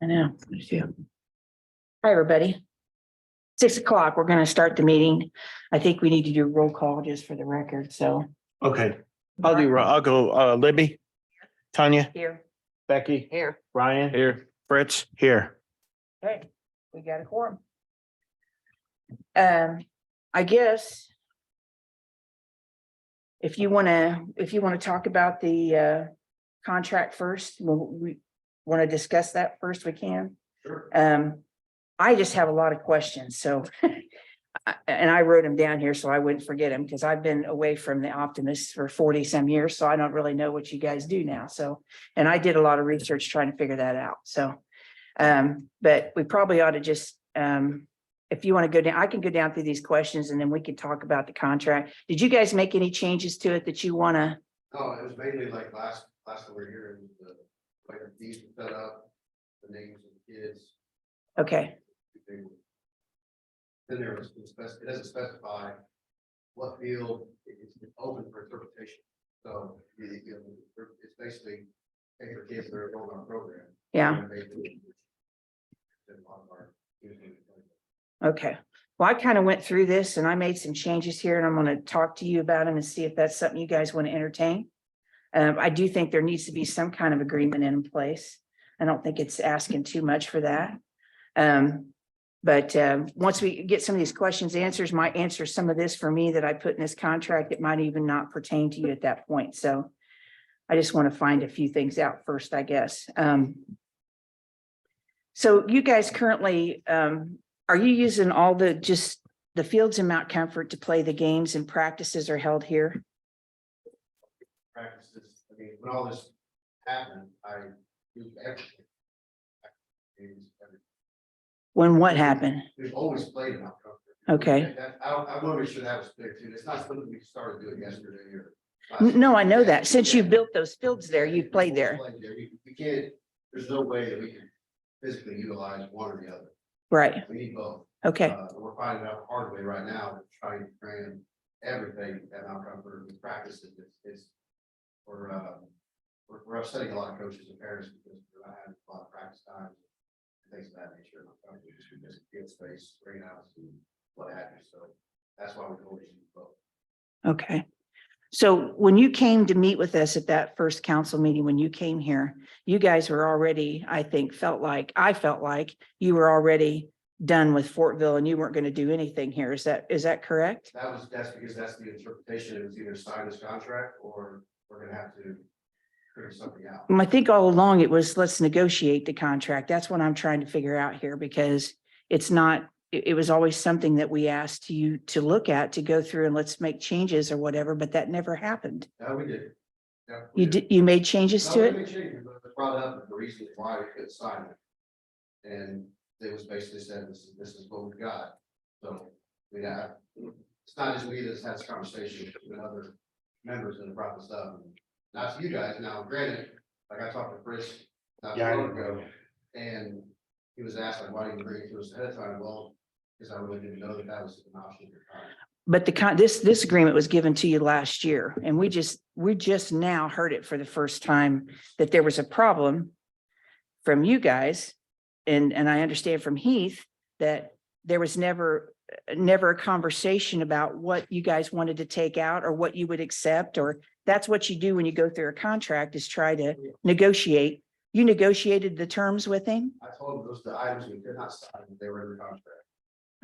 I know. Me too. Hi, everybody. 6 o'clock, we're going to start the meeting. I think we need to do a roll call just for the record, so. Okay, I'll go, Libby, Tanya, Here. Becky, Here. Ryan. Here. Fritz, here. Okay, we got a quorum. I guess. If you want to talk about the contract first, we want to discuss that first, we can. Sure. I just have a lot of questions, so. And I wrote them down here so I wouldn't forget them, because I've been away from the Optimist for 40 some years, so I don't really know what you guys do now. So, and I did a lot of research trying to figure that out. So, but we probably ought to just, if you want to go down, I can go down through these questions and then we could talk about the contract. Did you guys make any changes to it that you want to? No, it was mainly like last over here, like these were set up, the names of the kids. Okay, Then there was, it doesn't specify what field it's open for interpretation. So it's basically, hey, for kids that are going on a program. yeah, okay. Well, I kind of went through this and I made some changes here and I'm going to talk to you about them and see if that's something you guys want to entertain. I do think there needs to be some kind of agreement in place. I don't think it's asking too much for that. But once we get some of these questions answers, might answer some of this for me that I put in this contract, it might even not pertain to you at that point. So I just want to find a few things out first, I guess. So you guys currently, are you using all just the fields in Mount Comfort to play the games and practices are held here? Practices, I mean, when all this happened, I used everything. When what happened? We've always played in Mount Comfort. Okay. I really should have a stick too. It's not something we started doing yesterday or. No, I know that. Since you built those fields there, you've played there. We can't, there's no way that we can physically utilize one or the other. Right. We need both. Okay. We're finding out the hard way right now, trying to cram everything at Mount Comfort with practices. We're upsetting a lot of coaches and parents because we're not having a lot of practice time. Things of that nature, just because of field space, greenhouse, and what have you. So that's why we always use both. Okay. So when you came to meet with us at that first council meeting, when you came here, you guys were already, I think, I felt like you were already done with Fortville and you weren't going to do anything here. Is that correct? That's because that's the interpretation. It was either sign this contract or we're going to have to figure something out. I think all along it was, let's negotiate the contract. That's what I'm trying to figure out here, because it's not, it was always something that we asked you to look at, to go through and let's make changes or whatever, but that never happened. No, we did. Yeah, You made changes to No, it? we made changes, but it brought up the reasons why we couldn't sign it. And it was basically said, this is what we've got. So we have, it's not just me that's had this conversation, with other members that have brought this up. Not to you guys. Now, granted, like I talked to Chris not too long ago, and he was asked, like, why didn't you bring it to us ahead of time? Well, because I really didn't know that was an option at the time. But this agreement was given to you last year, and we just now heard it for the first time that there was a problem from you guys. And I understand from Heath that there was never a conversation about what you guys wanted to take out or what you would accept, or that's what you do when you go through a contract, is try to negotiate. You negotiated the terms with him? I told him those the items we could not sign, they were in the contract.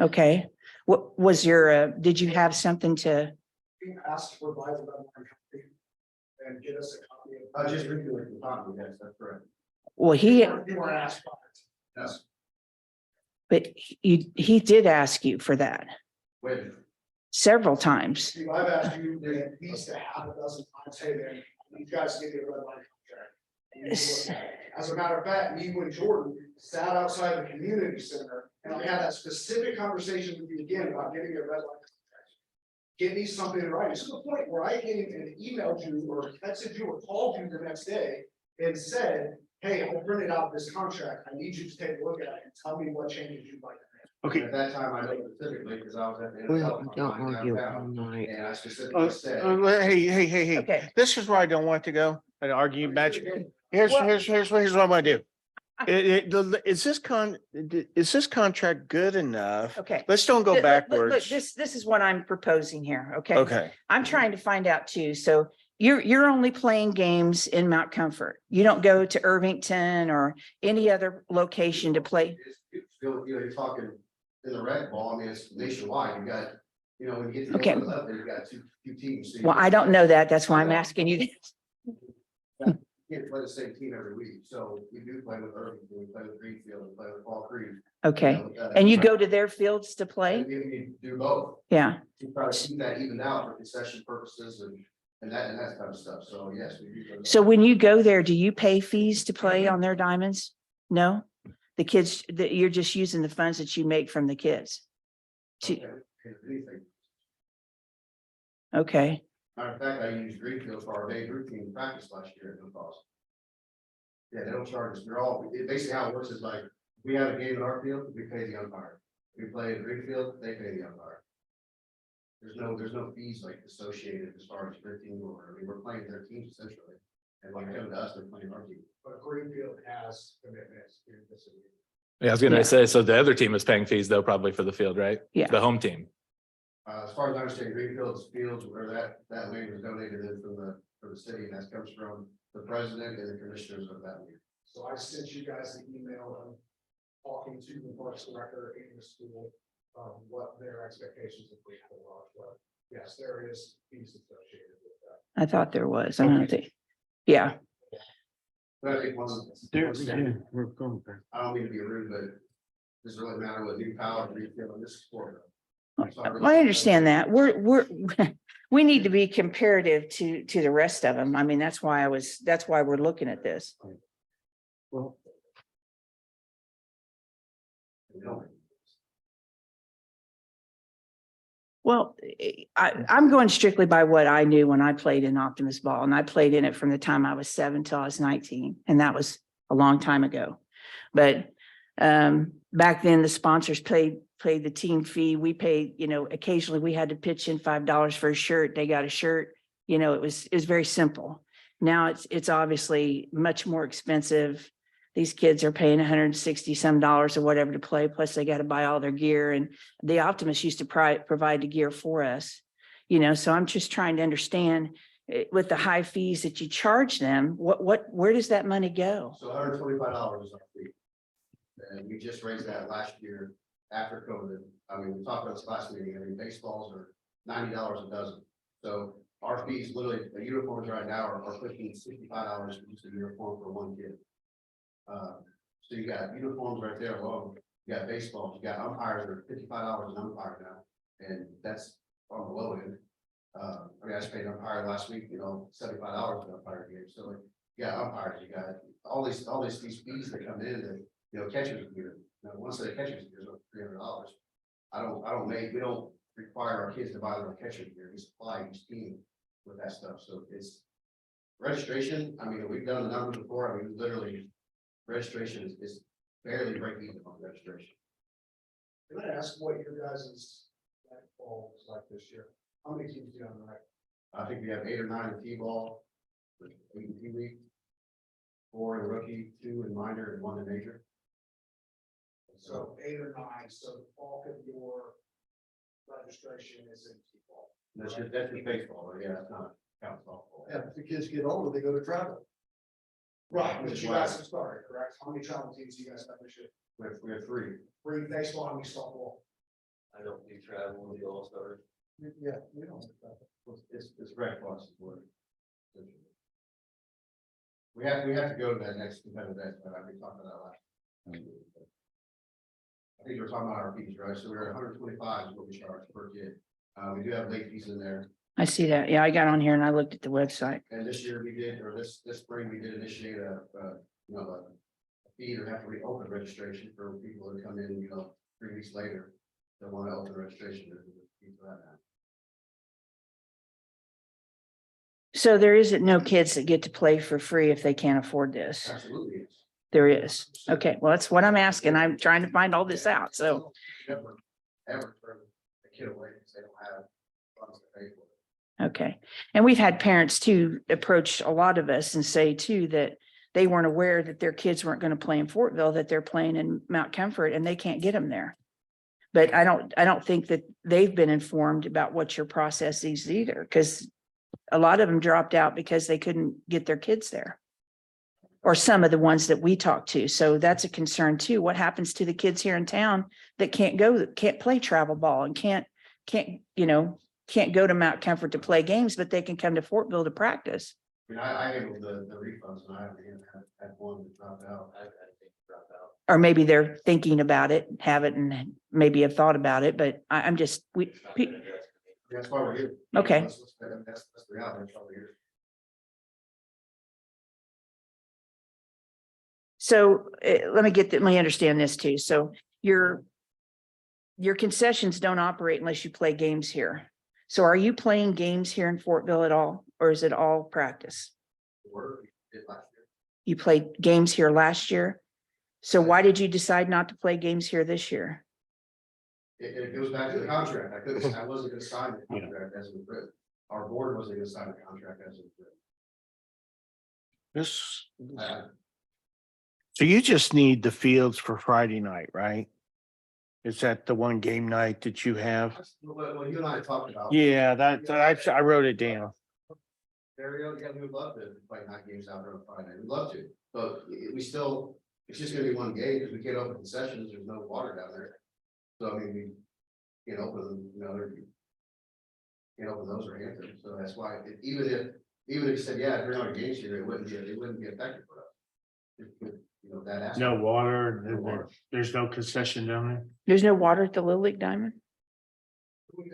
Okay. What was did you have something to? Being asked to provide the red line copy and get us a copy of. Just reading the copy, yes, that's correct. Well, You were asked. Yes. but he did ask you for that Wait. several times. Steve, I've asked you at least a half a dozen times, hey, man, you guys give me a red line contract. And you wouldn't. As a matter of fact, me and Jordan sat outside the community center and I had that specific conversation with you again about getting a red line contract. Give me something in writing, to the point where I came and emailed you or texted you or called you the next day and said, hey, I printed out this contract. I need you to take a look at it and tell me what changes you'd like to make. Okay. At that time, I know specifically because I was at the. Well, don't argue all night. And I specifically said. Hey. Okay. This is where I don't want to go. an argument match. Here's what I'm gonna do. Is this contract good enough? Okay. Let's don't go Look, backwards. this is what I'm proposing here, okay? Okay, I'm trying to find out too. So you're only playing games in Mount Comfort. You don't go to Irvington or any other location to play. You're talking in the rec ball, I mean, it's nationwide, you got, when you get to Okay. the level, you got two teams. So you Well, I don't know that. That's why I'm asking you. can't play the same team every week, so we do play with Irvington, we play with Greenfield, we play with Fall Creek. Okay, and you go to their fields to play? And we do both, Yeah. to try to keep that evened out for concession purposes and that kind of stuff, so yes, we do. So when you go there, do you pay fees to play on their diamonds? No? The kids, that you're just using the funds that you make from the kids? Anything. Okay, Matter of fact, I used Greenfield for our day routine practice last year at no cost. Yeah, they don't charge us. Basically how it works is like, we have a game in our field, we pay the umpire. We play in Greenfield, they pay the umpire. There's no fees like associated as far as their team or, I mean, we're playing their teams essentially. And when they come to us, they're playing our team. But Greenfield has commitments in this. Yeah, I was Yeah. gonna say, so the other team is paying fees though, probably for the field, right? Yeah. The home team. As far as I understand, Greenfield's fields where that land was donated in from the city, and that comes from the president and the commissioners of that league. So I sent you guys an email and talking to the parks director in the school, what their expectations of Greenfield are, but yes, there is fees associated with that. I thought there was. I don't think. Yeah, But I think we're going there. I don't mean to be rude, but does it really matter what new power Greenfield in this sport? I understand that. We need to be comparative to the rest of them. I mean, that's why we're looking at this. Well, Well, I'm going strictly by what I knew when I played in Optimist ball, and I played in it from the time I was 7 till I was 19, and that was a long time ago. But back then, the sponsors paid the team fee. We paid, occasionally we had to pitch in $5 for a shirt. They got a shirt. It was very simple. Now it's obviously much more expensive. These kids are paying $160 some or whatever to play. Plus they got to buy all their gear, and the Optimists used to provide the gear for us. So I'm just trying to understand with the high fees that you charge them, where does that money go? So $125 is our fee. And we just raised that last year after COVID. I mean, we talked about this last meeting. I mean, baseballs are $90 a dozen. So our fees, literally, the uniforms right now are pushing $65 for just a uniform for one kid. So you got uniforms right there alone. You got baseballs, you got umpires that are $55 an umpire now, and that's on the low end. I mean, I just paid an umpire last week, $75 an umpire game. So like, you got umpires, you got all these fees that come in that, catchers gear. Once the catchers gear is over $300. We don't require our kids to buy their catcher gear. We supply each team with that stuff. So it's registration. I mean, we've done the numbers before. I mean, literally registration is barely break even on registration. Can I ask what your guys' ball was like this year? How many teams do you have on the rec? I think we have 8 or 9 in T-ball, 8 in T-League, 4 in rookie, 2 in minor, and 1 in major. So 8 or 9, so the bulk of your registration is in T-ball. That's just baseball, yeah, it's not count softball. Yeah, if the kids get older, they go to travel. Right, which you guys have started, correct? How many travel teams do you guys have this year? We have 3. 3 baseball, how many softball? I don't do travel with the all-stars. Yeah, we don't. It's rec plus. We have to go to that next competitive event, but we talked about that last. I think we're talking about our fees, right? So we're at 125 is what we charge per kid. We do have late fees in there. I see that. Yeah, I got on here and I looked at the website. And this year we did, or this spring, we did initiate a fee or have to reopen registration for people that come in, 3 weeks later. They want to open registration. So there isn't no kids that get to play for free if they can't afford this. Absolutely. Is. There is. Okay, well, that's what I'm asking. I'm trying to find all this out. So, Ever turn a kid away because they don't have funds to pay for Okay. And we've had parents too approach a lot of us and say too that they weren't aware that their kids weren't going to play in Fortville, that they're playing in Mount Comfort and they can't get them there. But I don't think that they've been informed about what your process is either, because a lot of them dropped out because they couldn't get their kids there. Or some of the ones that we talked to. So that's a concern too. What happens to the kids here in town that can't play travel ball and can't go to Mount Comfort to play games, but they can come to Fortville to practice? I mean, I handled the refunds and I haven't even had one that dropped out. I think dropped out. Or maybe they're thinking about it, haven't, and maybe have thought about it, but I'm just, That's why we're here. Okay. That's the reality. That's why we're here. so let me understand this too. So your concessions don't operate unless you play games here. So are you playing games here in Fortville at all, or is it all practice? We did last year. You played games here last year. So why did you decide not to play games here this year? It goes back to the contract. I wasn't gonna sign the contract as it was written. Our board wasn't gonna sign the contract as it was written. So you just need the fields for Friday night, right? Is that the one game night that you have? What you and I talked about. Yeah, I wrote it down. Area, yeah, we would love to play night games out there on Friday. We'd love to, but it's just gonna be one game because we can't open concessions. There's no water down there. So I mean, we can't open them, can't open those or anything. So that's why even if you said, yeah, if you're not games here, it wouldn't be effective for us. That aspect. No water, No water. there's no concession down there? There's no water at the Little League Diamond?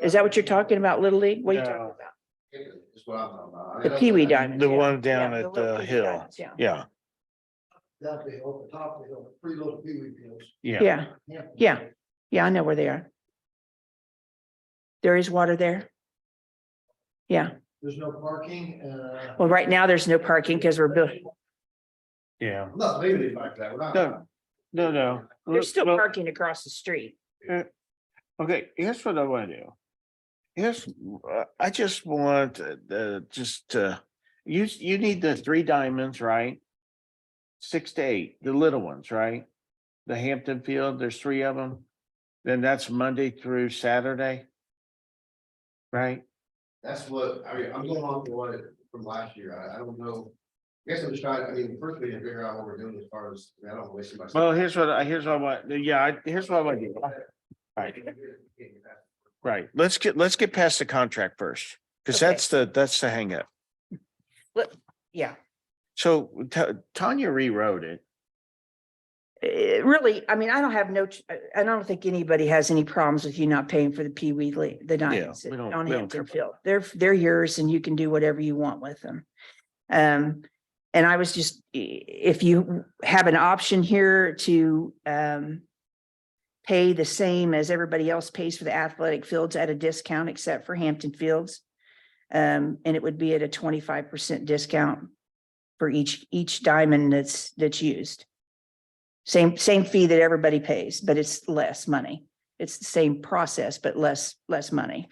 Is that what you're talking about, Little League? What are you talking No. about? Is what I'm talking about. The Pee Wee Diamond. The one down at the Little League hill. Diamonds, Yeah. Yeah, Down the hill, the top of the hill, pretty little Pee Wee fields. yeah. Yeah, I know where they are. There is water there? Yeah, There's no parking, well, right now there's no parking because we're building, Yeah. I'm not leaving it like that. We're not. No. there's still Well, parking across the street. okay, here's what I want to do. I just want, you need the 3 diamonds, right? 6 to 8, the little ones, right? The Hampton Field, there's 3 of them. Then that's Monday through Saturday. Right? That's what, I mean, I'm going on to what from last year. I don't know. I guess I'm just trying, first we need to figure out what we're doing as far as, I don't waste my. Well, here's what I want. Yeah, here's what I want to do. Right. Let's get past the contract first, because Okay. that's the hang up. Yeah, So Tanya rewrote it. really, I don't have I don't think anybody has any problems with you not paying for the Pee Wee League, the Diamonds we don't- on we don't Hampton care. Field. They're yours and you can do whatever you want with them. And I was just, if you have an option here to pay the same as everybody else pays for the athletic fields at a discount, except for Hampton Fields. And it would be at a 25% discount for each diamond that's used. Same fee that everybody pays, but it's less money. It's the same process, but less money.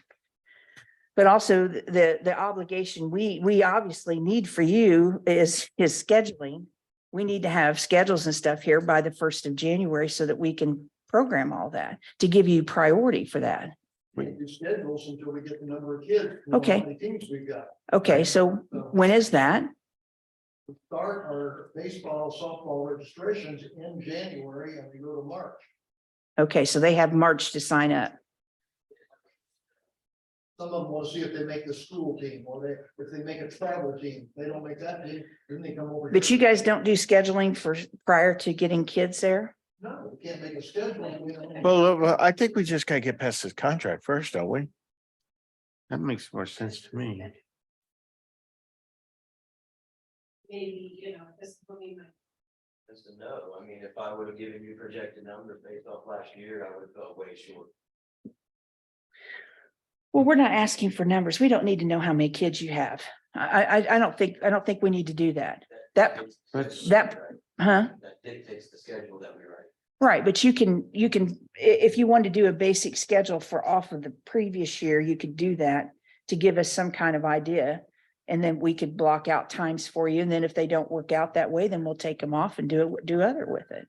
But also the obligation we obviously need for you is scheduling. We need to have schedules and stuff here by the 1st of January so that we can program all that to give you priority for that. We can do schedules until we get the number of kids. Okay. How many teams we've got. Okay, so when is that? We start our baseball, softball registrations in January and we go to March. Okay, so they have March to sign up. Some of them will see if they make the school team or if they make a travel team. They don't make that team, then they come over. But here. you guys don't do scheduling for prior to getting kids there? No, we can't make a schedule. Well, I think we just gotta get past this contract first, don't we? That makes more sense to me. Maybe, this will be my. Just a no. If I would have given you projected numbers based off last year, I would have felt way short. Well, we're not asking for numbers. We don't need to know how many kids you have. I don't think we need to do that. That, huh? That dictates the schedule that we write. Right, but you can, if you want to do a basic schedule for off of the previous year, you could do that. to give us some kind of idea. And then we could block out times for you. And then if they don't work out that way, then we'll take them off and do other with it.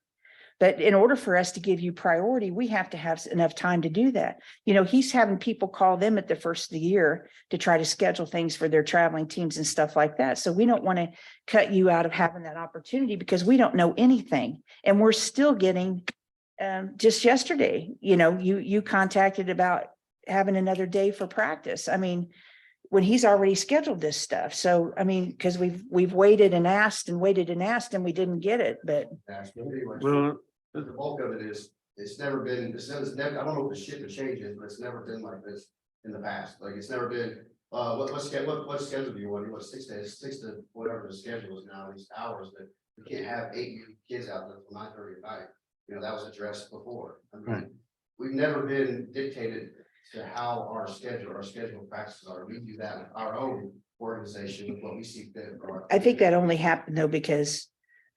But in order for us to give you priority, we have to have enough time to do that. You know, he's having people call them at the first of the year to try to schedule things for their traveling teams and stuff like that. So we don't want to cut you out of having that opportunity because we don't know anything. And we're still getting, just yesterday, you know, you contacted about having another day for practice. I mean, when he's already scheduled this stuff. So, I mean, because we've waited and asked and waited and asked and we didn't get it, but Well, The bulk of it is, it's never, I don't know if the ship or changes, but it's never been like this in the past. Like, it's never been, what schedule do you want? You want 6 days, 6 to whatever the schedule is now, these hours that you can't have 8 kids out there till 9:30 at night. You know, that was addressed before. I mean, Right. we've never been dictated to how our schedule practices are. We do that with our own organization with what we see fit. for our- I think that only happened though, because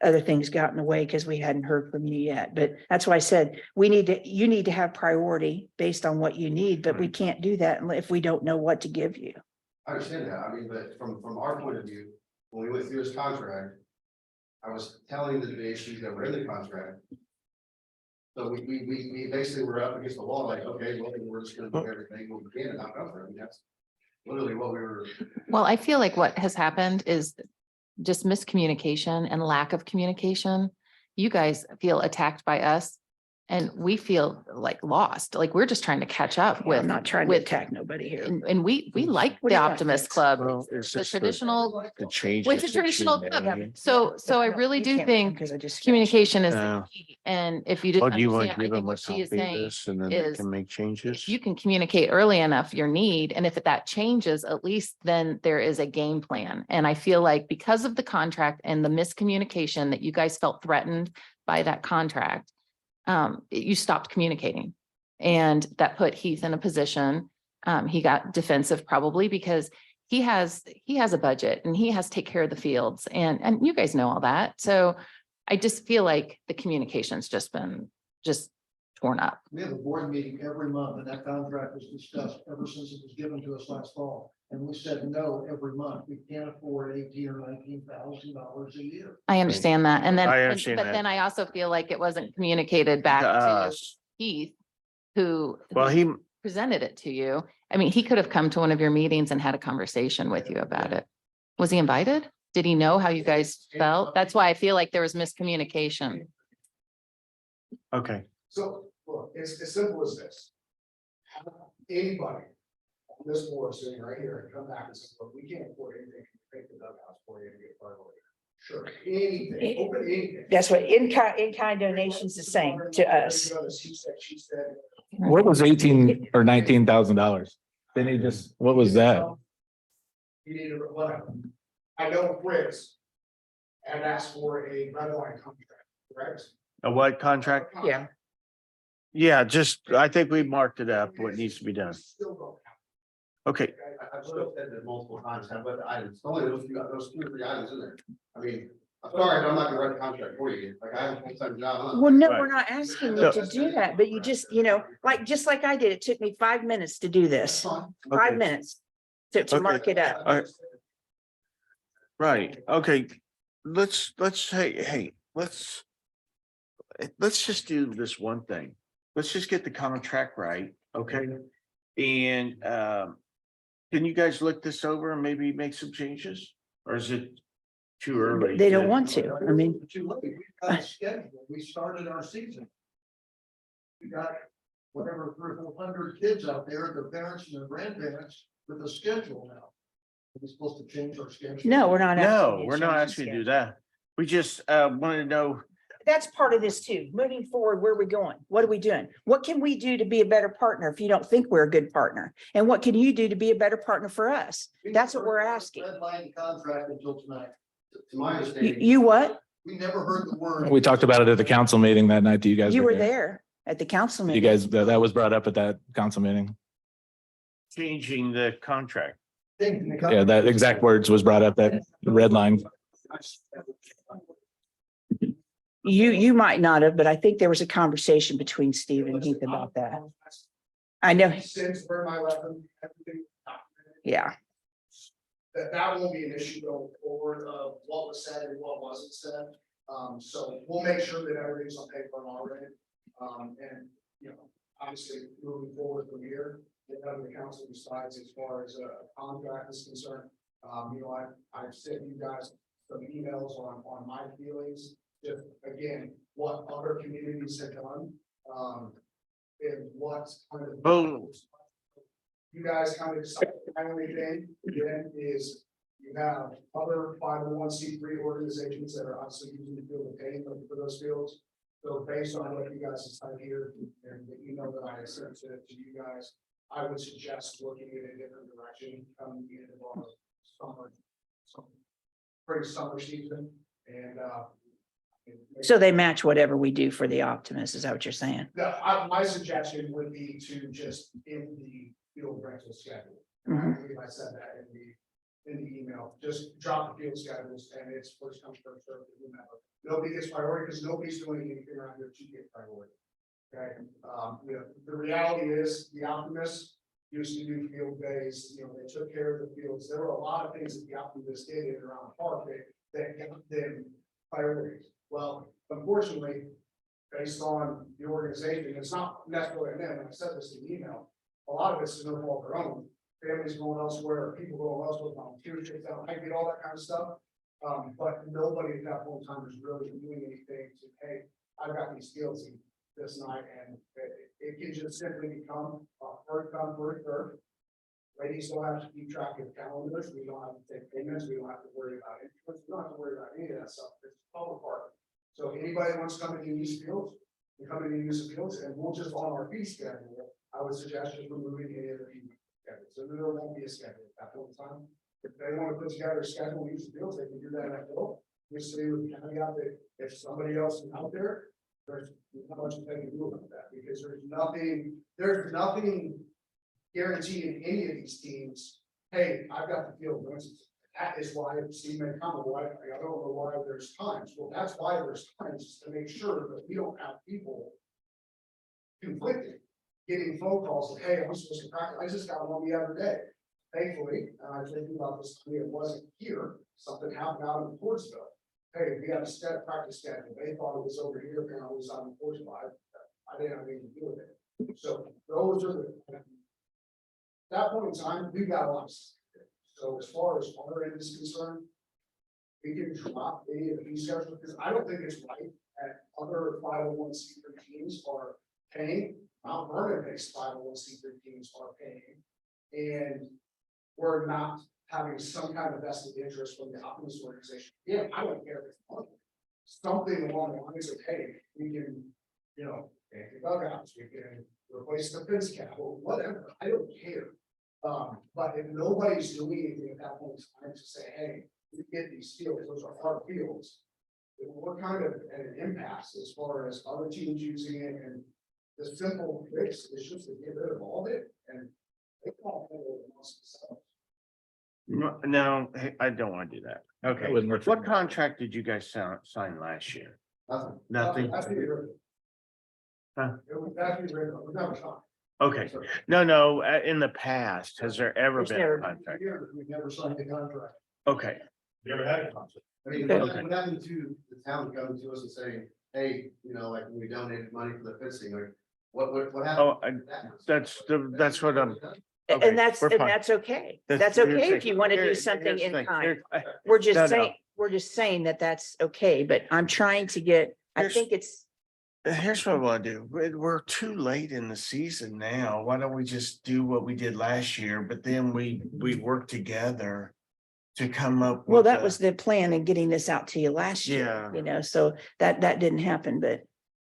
other things got in the way because we hadn't heard from you yet. But that's why I said, you need to have priority based on what you need, but we can't do that if we don't know what to give you. I understand that. I mean, but from our point of view, when we went through this contract, I was telling the issues that were in the contract. So we basically were up against the wall, like, okay, well, we're just gonna do everything we can and not cover it. I mean, that's literally what we were. Well, I feel like what has happened is just miscommunication and lack of communication. You guys feel attacked by us and we feel like lost, like we're just trying to catch up Well, with. I'm not trying to with- attack nobody here. And we like What do the you got Optimist next? Club, Well, it's the just traditional, the changes. with the that traditional you club. made. So I really You do can't think because I just. communication is the No. key. And if you just Well, do you want understand, to I give think them a what she is copy of saying, this and then they is can make changes? if you can communicate early enough your need, and if that changes, at least then there is a game plan. And I feel like because of the contract and the miscommunication that you guys felt threatened by that contract, you stopped communicating. And that put Heath in a position, he got defensive probably because he has a budget and he has to take care of the fields and you guys know all that. So I just feel like the communication's just been torn up. We have a board meeting every month and that contract was discussed ever since it was given to us last fall. And we said no every month. We can't afford $18,000 or $19,000 a year. I understand that. And then, I understand but that. then I also feel like it wasn't communicated back To to us. Heath, who Well, he, presented it to you. I mean, he could have come to one of your meetings and had a conversation with you about it. Was he invited? Did he know how you guys felt? That's why I feel like there was miscommunication. okay, So, look, it's as simple as this. Have anybody on this board sitting right here and come back and say, look, we can't afford anything, take the dugouts for you to get priority. Sure, anything, open anything. That's what in-kind donations is saying to us. He said, she said. What was $18,000 or $19,000? Didn't he just, what was that? You need to, whatever. I know Fritz had asked for a red line contract, correct? a what contract? Yeah. Yeah, just, I think we marked it up, what needs to be done. Still don't have. Okay, I've looked at it multiple times, but the items, only those 2 or 3 items in there. I mean, I'm sorry, I'm not gonna write a contract for you. Like, I have a full-time job. I'm not- Well, no, Right. we're not asking you to do that, but you just, just like I did, it took me 5 minutes to do That's this, fine. 5 Okay. minutes to Okay. mark it up. All right. Right, okay, let's just do this one thing. Let's just get the contract right, okay? And can you guys look this over and maybe make some changes? Or is it too early? They don't want to, I mean, But you look, we've got a schedule. We started our season. We got whatever 300 or 400 kids out there, their parents and their grandparents with a schedule now. Are we supposed to change our schedule? no, we're not. asking No, you to we're not change the asking you to do schedule. that. We just wanted to know, That's part of this too. Moving forward, where are we going? What are we doing? What can we do to be a better partner if you don't think we're a good partner? And what can you do to be a better partner for us? That's what we're asking. Red line contract until tonight. To my You, understanding. you what? We never heard the word. We talked about it at the council meeting that night that you guys You were were there. there at the council You meeting. guys, that was brought up at that council meeting. changing the contract. Yeah, that exact words was brought up, that red line. You might not have, but I think there was a conversation between Steve and Heath about that. I know. Since where my weapon, everything documented, Yeah, that won't be an issue going forward of what was said and what wasn't said. So we'll make sure that everything's on paper already. And, you know, obviously moving forward from here, whatever the council decides as far as a contract is concerned. You know, I've sent you guys some emails on my feelings, just again, what other communities have done. And what kind of. Boom. You guys kind of decide. My only thing again is you have other 501c3 organizations that are obviously using the field of paying for those fields. So based on what you guys decide here and the email that I sent to you guys, I would suggest looking in a different direction coming the end of our summer season and so they match whatever we do for the Optimist, is that what you're saying? my suggestion would be to just in the field rental schedule. I Mhm. believe I said that in the email, just drop the field schedules and it's first come, first served, whomever. Nobody gets priority because nobody's doing anything around here to get priority. Okay, you know, the reality is the Optimists used to do field days, you know, they took care of the fields. There were a lot of things that the Optimists did in and around the park that got them priorities. Well, unfortunately, based on the organization, it's not necessarily them, and I said this in the email, a lot of it's no fault of their own. Families going elsewhere, people going elsewhere, volunteers, I get all that kind of stuff. But nobody at that point in time is really doing anything to, hey, I've got these skills this night, and it can just simply become a first come, first served. Ladies don't have to keep track of calendars, we don't have to take payments, we don't have to worry about it, we don't have to worry about any of that stuff, it's all part. So anybody wants to come in and use fields, you come in and use the fields, and we'll just on our fee schedule, I would suggest just removing any of the fee schedule, so there won't be a schedule at that point in time. If they want to put together a schedule and use the fields, they can do that at will. Just say with the caveat that if somebody else is out there, there's not much they can do about that, because there's nothing guaranteeing any of these teams, hey, I've got the field. That is why Steve may come, why, I don't know why there's times. Well, that's why there's times, is to make sure that we don't have people conflicting, getting phone calls of, hey, I'm supposed to practice, I just got one the other day. Thankfully, and I was thinking about this, it wasn't here, something happened out in Fortville. Hey, we had a practice schedule, they thought it was over here, apparently it was out in Fortville, I didn't have anything to do with it. So those are the, at that point in time, we've got a lot. So as far as our end is concerned, we can drop any of the fee schedules, because I don't think it's right that other 501c3 teams are paying, Mount Vernon-based 501c3 teams are paying, and we're not having some kind of vested interest from the Optimist organization. Yeah, I don't care if it's money. Something along the lines of, hey, we can, you know, take the dugouts, we can replace the fence cap, or whatever, I don't care. But if nobody's doing anything at that point in time to say, hey, we get these fields, those are our fields. We're kind of at an impasse as far as other teams using it, and the simple fix is just to get rid of all of it and they can't handle it amongst themselves. No, hey, I don't want to do that. Okay, wouldn't work for what me. contract did you guys sign last year? Nothing? That's what you're. Huh? It was actually written, we never signed. Okay, no, in the past, has there ever There's been never a contract? We've never signed a contract. Okay, Never had a contract. I mean, Okay. what happened to the town coming to us and saying, hey, you know, like when we donated money for the fencing, like, what happened? oh, that's what I'm. Okay, And that's we're fine. okay. That's- That's here's okay the- if you want to do here's something the in thing. kind. Here- We're No, just no. saying, that that's okay, but I'm trying to get, I Here's- think it's, Here's what I want to do. We're too late in the season now. Why don't we just do what we did last year, but then we work together to come up. well, with that a- was the plan in getting this out to you last year, Yeah. you know, so that didn't happen, but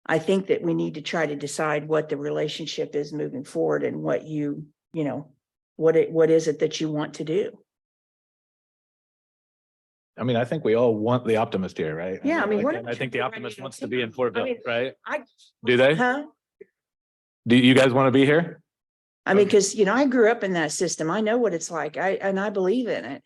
I think that we need to try to decide what the relationship is moving forward and what you know, what is it that you want to do? I mean, I think we all want the Optimist here, right? Yeah, I mean, we're and not I think the trying to Optimist run wants you to be in I mean, Fortville, right? I, Do they? huh? Do you guys want to be here? I mean, because, I grew up in that system. I know what it's like. I believe in it.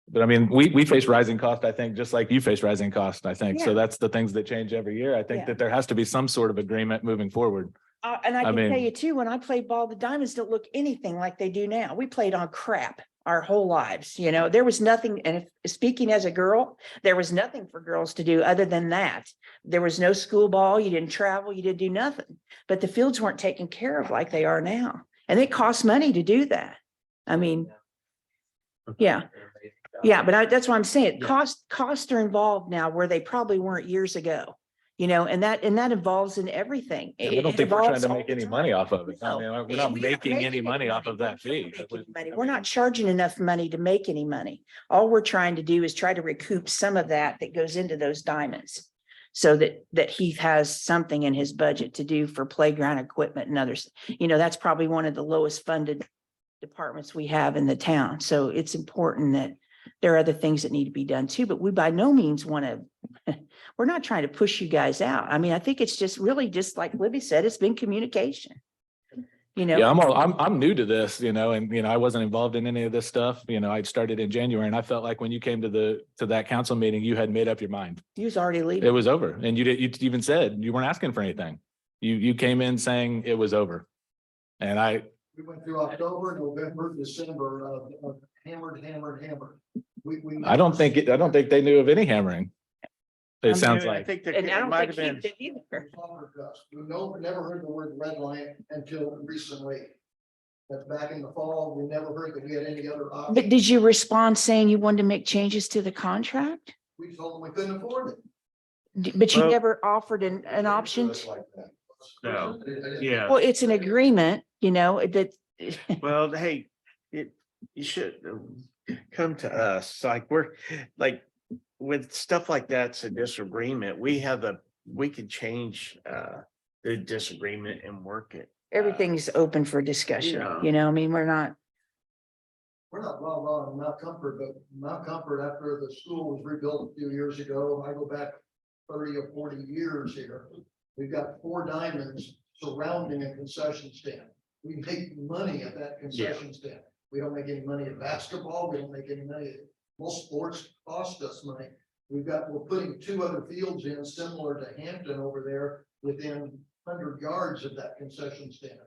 But I mean, we face rising cost, I think, just like you face rising cost, I think. So Yeah. that's the things that change every year. I think Yeah. that there has to be some sort of agreement moving forward. And I I can tell mean- you too, when I played ball, the diamonds don't look anything like they do now. We played on crap our whole lives, you know, there was nothing, and speaking as a girl, there was nothing for girls to do other than that. There was no school ball, you didn't travel, you didn't do nothing, but the fields weren't taken care of like they are now. And it costs money to do that. I mean, yeah, but that's what I'm saying. Yeah. Costs are involved now where they probably weren't years ago. You know, and that involves in everything. I don't It think we're trying involves to all make the any time. money off of it. I No. mean, we're We not aren't making any money off of that We're fee. not making money. We're not charging enough money to make any money. All we're trying to do is try to recoup some of that goes into those diamonds. So that Heath has something in his budget to do for playground equipment and others. You know, that's probably one of the lowest funded departments we have in the town. So it's important that there are other things that need to be done too, but we by no means want to, we're not trying to push you guys out. I mean, I think it's just really just like Libby said, it's been communication. You know? Yeah, I'm new to this, you know, and I wasn't involved in any of this stuff. You know, I started in January and I felt like when you came to that council meeting, you had made up your mind. He was already leaving. It was over. And you even said you weren't asking for anything. You came in saying it was over. And We went through October, November, December of hammered. I don't think they knew of any hammering. It sounds I like. think And I there don't might think have Heath been, did either. We never heard the word red line until recently. That's back in the fall. We never heard that we had any other option. But did you respond saying you wanted to make changes to the contract? We told them we couldn't afford it. But you Well- never offered an option? no, yeah. Well, it's an agreement, you know, that. Well, hey, you should come to us, like we're, like, with stuff like that's a disagreement, we can change the disagreement and work it. Everything's open for discussion, Yeah. you know, I mean, we're not. We're not on Mount Comfort, but Mount Comfort, after the school was rebuilt a few years ago, I go back 30 or 40 years here. We've got 4 diamonds surrounding a concession stand. We make money at that concession stand. We don't make any money at basketball. We don't make any money. Most sports cost us money. We're putting 2 other fields in similar to Hampton over there within 100 yards of that concession stand.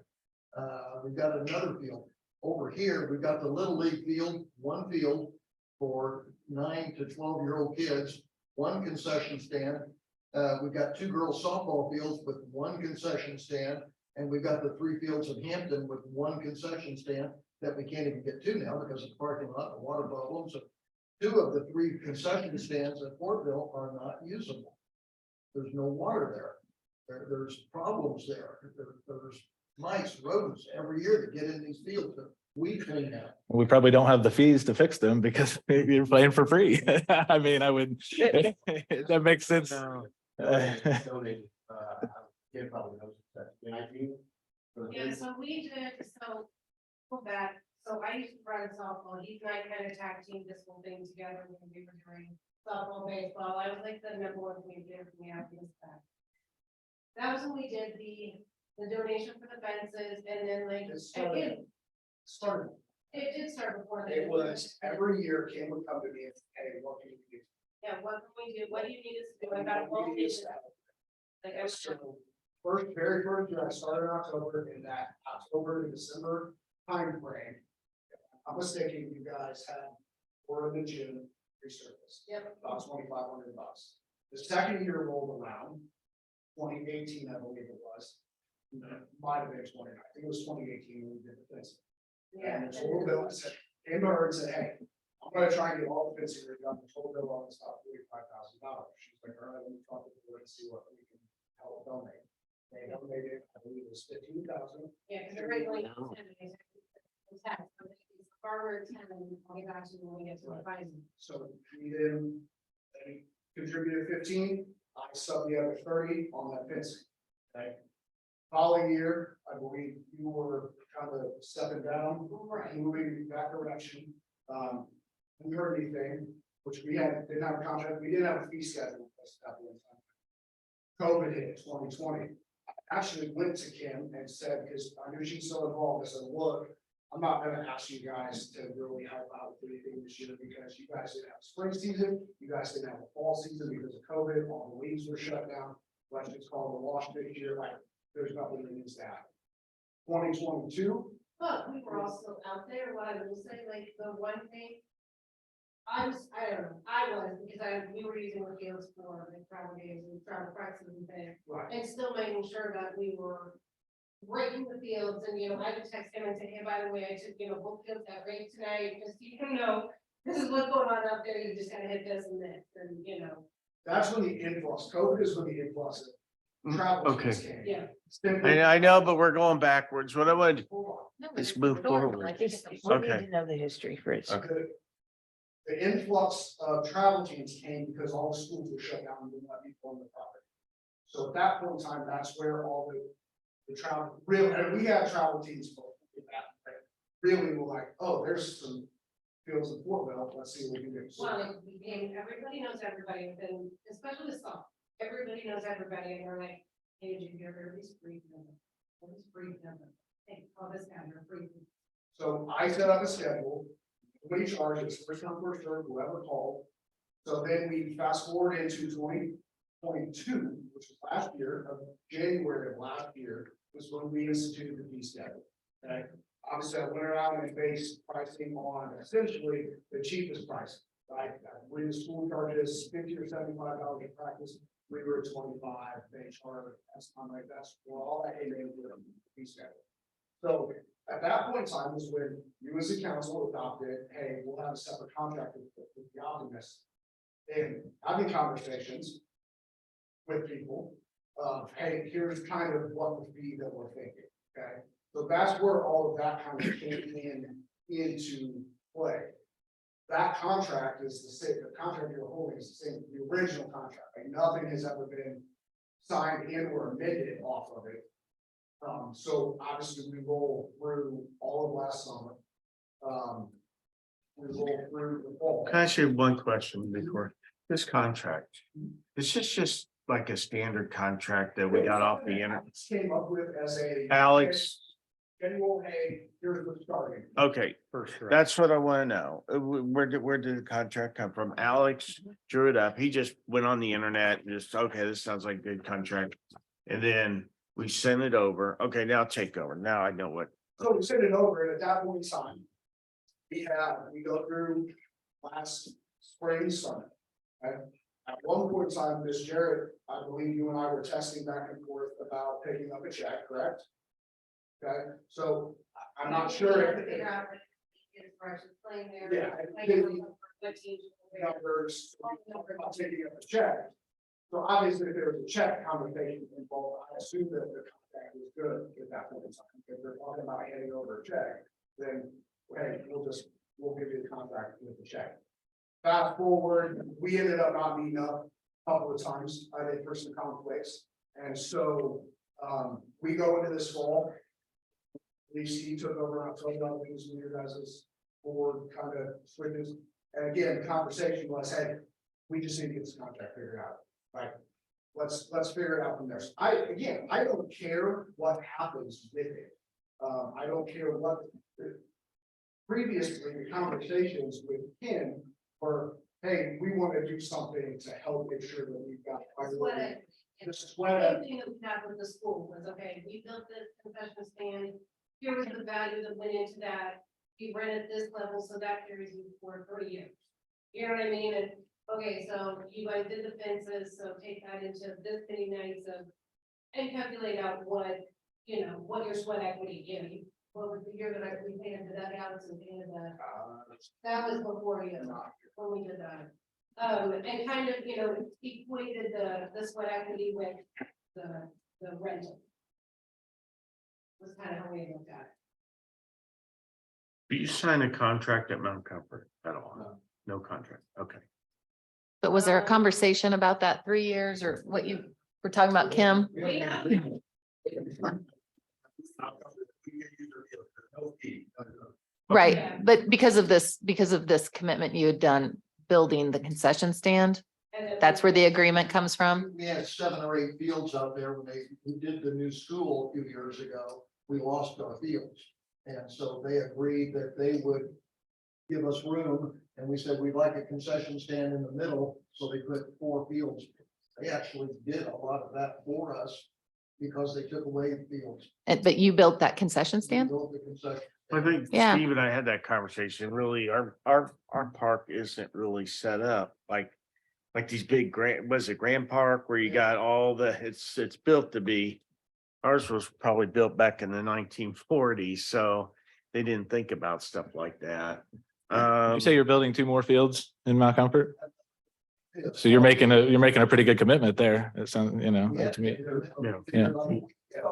We've got another field over here. We've got the Little League field, 1 field for 9 to 12-year-old kids, 1 concession stand. We've got 2 girls softball fields with 1 concession stand. And we've got the 3 fields of Hampton with 1 concession stand that we can't even get to now because of the parking lot, the water problems. So 2 of the 3 concession stands at Fortville are not usable. There's no water there. There's problems there. There's mice, rodents every year that get in these fields that we clean out. We probably don't have the fees to fix them because you're playing for free. I mean, that makes sense. No. Yeah, so we did, so go back, so I used to run softball, Heath and I kind of tag team this whole thing together when we were doing softball, baseball, I was like the #1 communicator from the Athens back. That was when we did the donation for the fences, and then like, again, Started. it did start before that. It was every year Kim would come to me and, hey, what can you do? Yeah, what can we do, what do you need us to do, I got a whole list. Like, I was. So very first year, I started in October, in that October to December timeframe. If I'm mistaken, you guys had Quorum in June resurfaced, Yep. about $2,500. The second year rolled around, 2018, I believe it was. Might have been 20, I think it was 2018 when we did the fencing. Yeah. And the total bill, I said, came to her and said, hey, I'm gonna try and get all the fencing redone, the total bill on this about $45,000. She's like, all right, let me talk to the board and see what we can help donate. They donated, I believe it was 15,000. Yeah, because originally. It's tax, so it's farmer 10, and I'll get back to you when we get to the pricing. So we then, they contributed 15, I subbed the other 30 on that fencing. Okay. Following year, I believe you were kind of stepping down, Right. moving that direction. We heard anything, which we didn't have a contract, we didn't have a fee schedule. At the time. COVID hit 2020. I actually went to Kim and said, because I knew she's so involved, I said, look, I'm not gonna ask you guys to really help out with anything this year because you guys didn't have a spring season, you guys didn't have a fall season because of COVID, all the leagues were shut down. Let's just call it a wash this year, like there's nothing that needs to happen. 2022, But we were also out there, what I will say, like, the one thing. I don't know, because we were using the fields for the travel games and travel practices and things, right, and still making sure that we were. Breaking the fields, and I would text him and say, hey, by the way, I took, both fields that rate tonight, just so you know, this is what's going on up there, you just gotta hit this and this, and that's when the influx, COVID is when the influx of travel. okay. teams came. yeah. Simply- I know, but we're going backwards. What I would, Hold on. let's move forward. We need Okay. to know the history, Fritz. The influx of travel teams came because all the schools were shut down and didn't let people on the property. So at that point in time, that's where all the travel, and we had travel teams for that. Really were like, oh, there's some fields in Fortville, let's see what we can do. So Well, it became, everybody knows everybody, and especially the song, everybody knows everybody, and they're like, hey, did you hear everybody's free number? Everybody's free number. Hey, call this guy, you're free. So I set up a schedule, we charge it, first come, first served, whoever called. So then we fast forward into 2022, which was last year, of January of last year, was when we instituted the fee schedule. Okay, obviously I went around and based pricing on essentially the cheapest price, right? When the school charges $50 or $75 a practice, we were at 25, they charge, that's not like that's for all that came in with the fee schedule. So at that point in time was when you as a council adopted, hey, we'll have a separate contract with the Optimist. And having conversations with people, hey, here's kind of what the fee that we're thinking, okay? So that's where all of that kind of came into play. That contract is the same, the contract you're holding is the same, the original contract, like nothing has ever been signed in or amended off of it. So obviously we roll through all of last summer. We roll through the fall. Can I ask you one question before this contract? Is this just like a standard contract that we got off the internet? Came up with as a. Alex, Annual, hey, here's what's starting. okay, that's what I want to know. Where did the contract come from? Alex drew it up. He just went on the internet and just, okay, this sounds like a good contract. And then we sent it over. Okay, now take over. Now I know what. So we sent it over, and at that point in time, we go through last spring, summer. Okay? At one point in time, Ms. Jarrett, I believe you and I were texting back and forth about picking up a check, correct? Okay, so I'm not sure if Figure out what it is, right, just playing there. Yeah, Like, maybe- what teams will be. numbers about taking up a check. So obviously, if there was a check conversation involved, I assume that the contract was good at that point in time. If they're talking about handing over a check, then, hey, we'll give you the contract with the check. Fast forward, we ended up not meeting up a couple of times, I think for some conflicts. And so, we go into this fall. At least he took over, and I told you, things in your guys' board kind of switches. And again, the conversation was, hey, we just need to get this contract figured out. Like, let's figure it out from there. So I don't care what happens with it. I don't care what. Previously, the conversations with him were, hey, we want to do something to help make sure that we've got. The sweat. Same thing that we had with the school was, okay, we built this concession stand, here was the value that went into that. We rented this level, so that carries you for 30 years. You know what I mean? And, okay, so you guys did the fences, so take that into this many nights of, and calculate out what, what your sweat equity, what was the year that we painted the dugouts and painted that was before you, when we did that. And kind of, equated the sweat equity with the rental. Was kind of how we looked at it. Do you sign a contract at Mount Comfort at all? No contract, okay. But was there a conversation about that 3 years or what you were talking about, Kim? Right, Yeah. but because of this commitment you had done building the concession stand, And then that's where the agreement comes from? We had 7 or 8 fields out there when we did the new school a few years ago. We lost our fields. And so they agreed that they would give us room. And we said, we'd like a concession stand in the middle. So they put 4 fields. They actually did a lot of that for us. because they took away the fields. But you built that concession stand? Built the concession I stand. think Yeah. Steve and I had that conversation. Really, our park isn't really set up like these big Grand Park where you got all it's built to be. Ours was probably built back in the 1940s, so they didn't think about stuff like that. You say you're building 2 more fields in Mount Comfort? So you're making a pretty good commitment there. It sounds, you know, Yeah. to me. Yeah.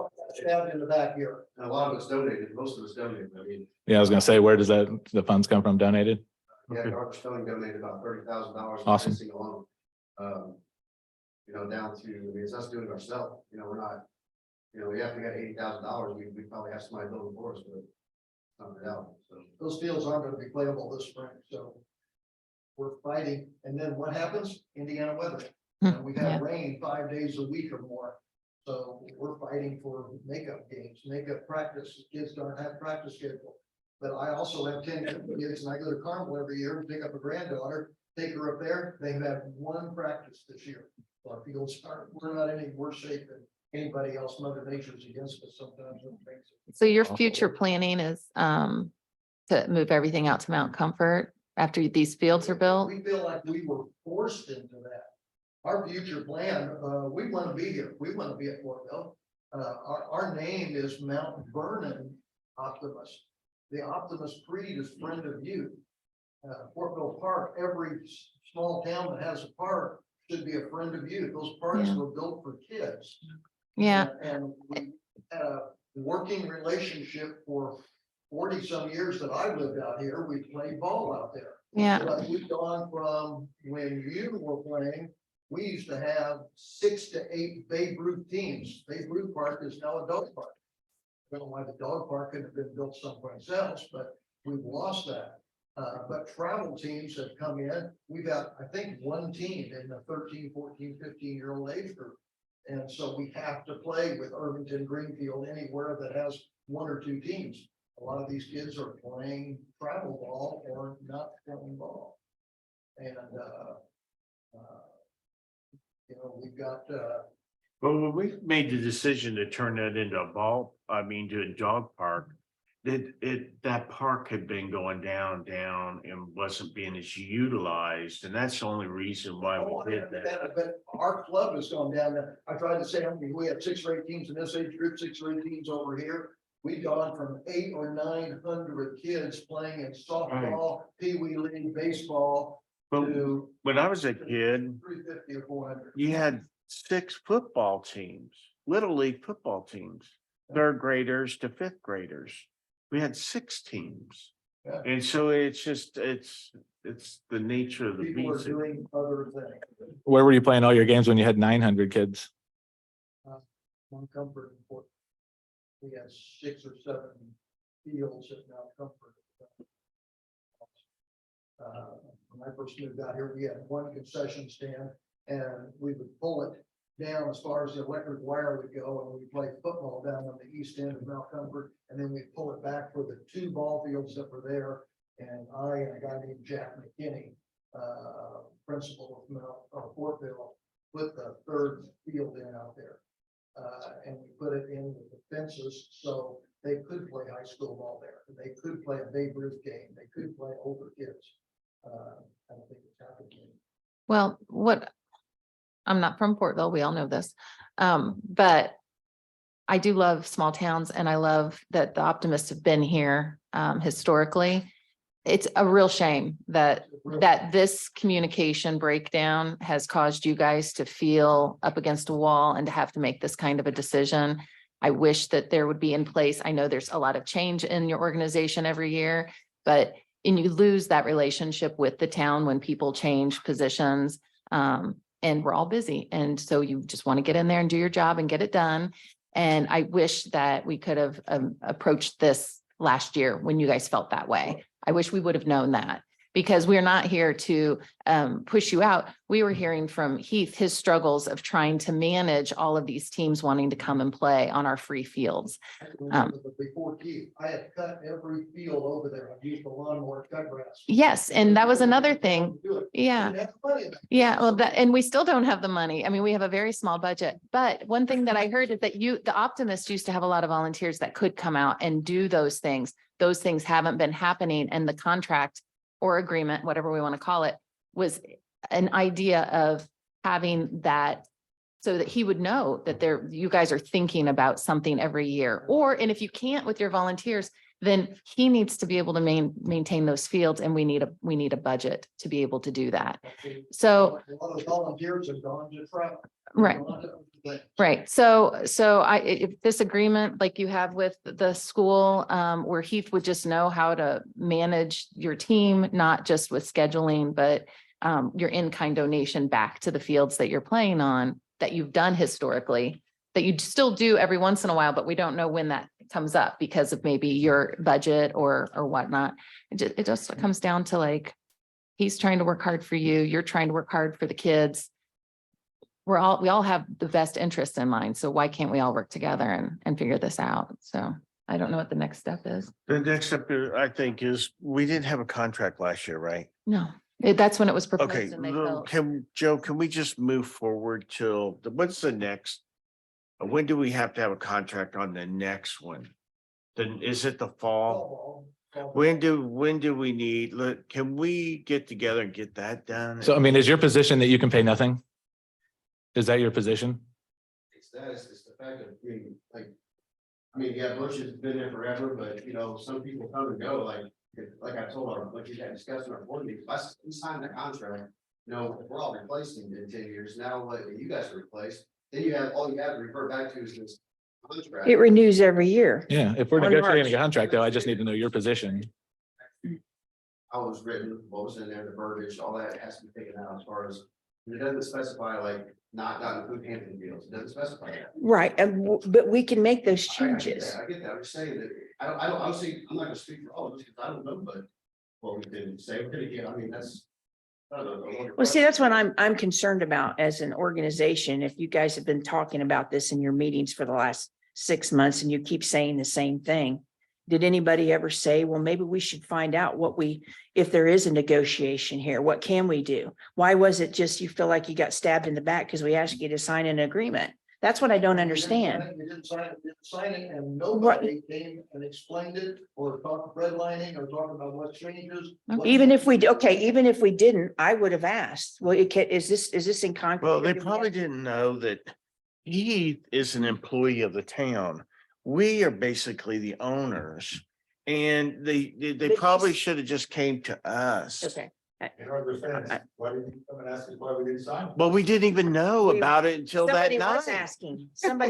Down in the back here. And a lot of it's donated, most of it's donated, I mean, Yeah, I was gonna say, where does the funds come from donated? yeah, Dr. Stone donated about $30,000. Awesome. Alone. You know, down to, I mean, it's us doing it ourselves, you know, we're not, you know, we got $80,000, we probably have somebody building for us, but something else, so. Those fields aren't gonna be playable this spring, so we're fighting. And then what happens? Indiana weather. And we've Yeah. had rain 5 days a week or more. So we're fighting for makeup games, makeup practice. Kids don't have practice schedule. But I also have 10 kids and I go to Carmel every year and pick up a granddaughter, take her up there. They have had 1 practice this year. Our fields are, we're not in any worse shape than anybody else. Mother Nature's against us sometimes. So your future planning is to move everything out to Mount Comfort after these fields are built? We feel like we were forced into that. Our future plan, we want to be here. We want to be at Fortville. Our name is Mount Vernon Optimist. The Optimist Creed is friend of youth. Fortville Park, every small town that has a park should be a friend of youth. Those parks Yeah. were built for kids. Yeah, And we had a working relationship for 40 some years that I lived out here. We played ball out there. yeah, But we've gone from when you were playing, we used to have 6 to 8 Babe Ruth teams. Babe Ruth Park is now a dog park. I don't know why the dog park could have been built someplace else, but we've lost that. But travel teams have come in. We've got, I think, 1 team in the 13, 14, 15-year-old age group. And so we have to play with Irvington, Greenfield, anywhere that has 1 or 2 teams. A lot of these kids are playing travel ball or not playing ball. And, you know, we've got, Well, when we made the decision to turn that into to a dog park, that park had been going down and wasn't being as utilized, and that's the only reason why oh, we did that. but our club has gone down there. I tried to say, we have 6 or 8 teams in this age group, 6 or 8 teams over here. We've gone from 800 or 900 kids playing in softball, pee-wee league, baseball But to when I was a kid, 350 or 400. you had 6 football teams, little league football teams, 3rd graders to 5th graders. We had 6 teams. Yeah. And so it's just, it's the nature of the People are beast. doing other things. Where were you playing all your games when you had 900 kids? Mount Comfort. We had 6 or 7 fields at Mount Comfort. When I first moved out here, we had 1 concession stand and we would pull it down as far as the electric wire would go, and we play football down on the east end of Mount Comfort, and then we pull it back for the 2 ball fields that were there. And I and a guy named Jack McKinney, principal of Fortville, put the 3rd field in out there. And we put it in with the fences, so they could play high school ball there. They could play a Babe Ruth game. They could play older kids. I don't think it's happening. well, I'm not from Portville, we all know this. But I do love small towns and I love that the Optimists have been here historically. It's a real shame that this communication breakdown has caused you guys to feel up against a wall and to have to make this kind of a decision. I wish that there would be in place. I know there's a lot of change in your organization every year, and you lose that relationship with the town when people change positions. And we're all busy. And so you just want to get in there and do your job and get it done. And I wish that we could have approached this last year when you guys felt that way. I wish we would have known that. Because we're not here to push you out. We were hearing from Heath, his struggles of trying to manage all of these teams wanting to come and play on our free fields. Before Keith, I had cut every field over there. I used a lawnmower to cut grass. Yes, and that was another thing. Do it. Yeah. Didn't have the money back. Yeah, well, that, and we still don't have the money. I mean, we have a very small budget, but one thing that I heard is that the Optimist used to have a lot of volunteers that could come out and do those things. Those things haven't been happening, and the contract or agreement, whatever we want to call it, was an idea of having that so that he would know that you guys are thinking about something every year. And if you can't with your volunteers, then he needs to be able to maintain those fields, and we need a budget to be able to do that. So, A lot of volunteers have gone to travel. right. Right. So if this agreement like you have with the school, where Heath would just know how to manage your team, not just with scheduling, but your in-kind donation back to the fields that you're playing on, that you've done historically, that you still do every once in a while, but we don't know when that comes up because of maybe your budget or whatnot. It just comes down to like, he's trying to work hard for you. You're trying to work hard for the kids. We all have the best interest in mind. So why can't we all work together and figure this out? So I don't know what the next step is. The next step, I think, is we didn't have a contract last year, right? No, that's when it was Okay, proposed and they felt. can we just move forward till, what's the next? When do we have to have a contract on the next one? Then is it the fall? When do we need, look, can we get together and get that done? So I mean, is your position that you can pay nothing? Is that your position? It's that, it's the fact of being I mean, yeah, Bush has been there forever, but you know, some people come and go, like I told our, like you had discussed in our board meeting, we signed the contract. You know, if we're all replacing in 10 years, now what you guys are replaced, then all you have to refer back to is this contract. It renews every year. Yeah, if we're On negotiating a March. contract, though, I just need to know your position. How it was written, what was in there, the verbiage, all that has to be taken out as far as, it doesn't specify like not include Hampton deals, it doesn't specify that. Right, but we can make those changes. I get that, I'm saying that, I'm not gonna speak for all of us, because I don't know, but what we didn't say, but again, I mean, that's. I don't know. Well, see, that's what I'm concerned about as an organization. If you guys have been talking about this in your meetings for the last 6 months and you keep saying the same thing. Did anybody ever say, well, maybe we should find out if there is a negotiation here, what can we do? Why was it just you feel like you got stabbed in the back because we asked you to sign an agreement? That's what I don't understand. You didn't sign it, and nobody came and explained it, or talked redlining, or talking about what changes. Even if we didn't, I would have asked, well, is this in concrete? Well, they probably didn't know that Heath is an employee of the town. We are basically the owners, and they But probably he's- should have just came to us. Okay, In our defense, why didn't you come and ask us why we didn't sign it? Well, we didn't even know We- about it until that somebody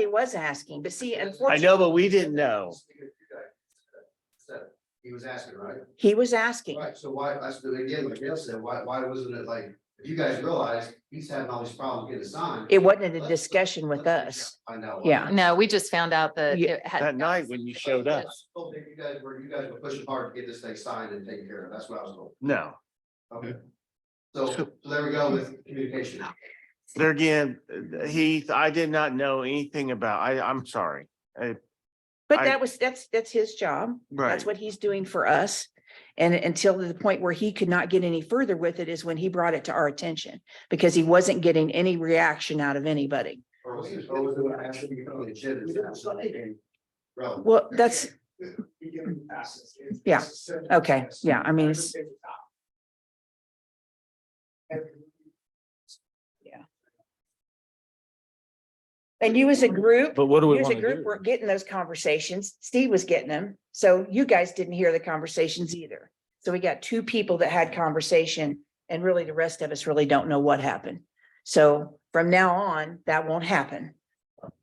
was asking, but see, I unfortunately. know, but we didn't know. He was asking, right? He was asking. Right, so why, again, like Gail said, why wasn't it like, if you guys realize he's having all these problems getting signed. It wasn't a discussion with us. Find out. Yeah. No, we just found out that Yeah. it had. That night when you showed up. told you guys were pushing hard to get this thing signed and taken care of. That's what I was told. No, Okay. So there we go with communication. there again, Heath, I did not know anything about, I'm sorry. But I- that's his job. Right. That's what he's doing for us. And until the point where he could not get any further with it is when he brought it to our attention, because he wasn't getting any reaction out of anybody. Or was it when I asked him to get on the agenda? We didn't sign it. Relevant. Well, that's, We give him passes. It's- Yeah. it's a simple Okay. process. Yeah, I mean, it's- and you as a group, But what do we you as a want to group do? were getting those conversations. Steve was getting them. So you guys didn't hear the conversations either. So we got 2 people that had conversation, and really the rest of us really don't know what happened. So from now on, that won't happen.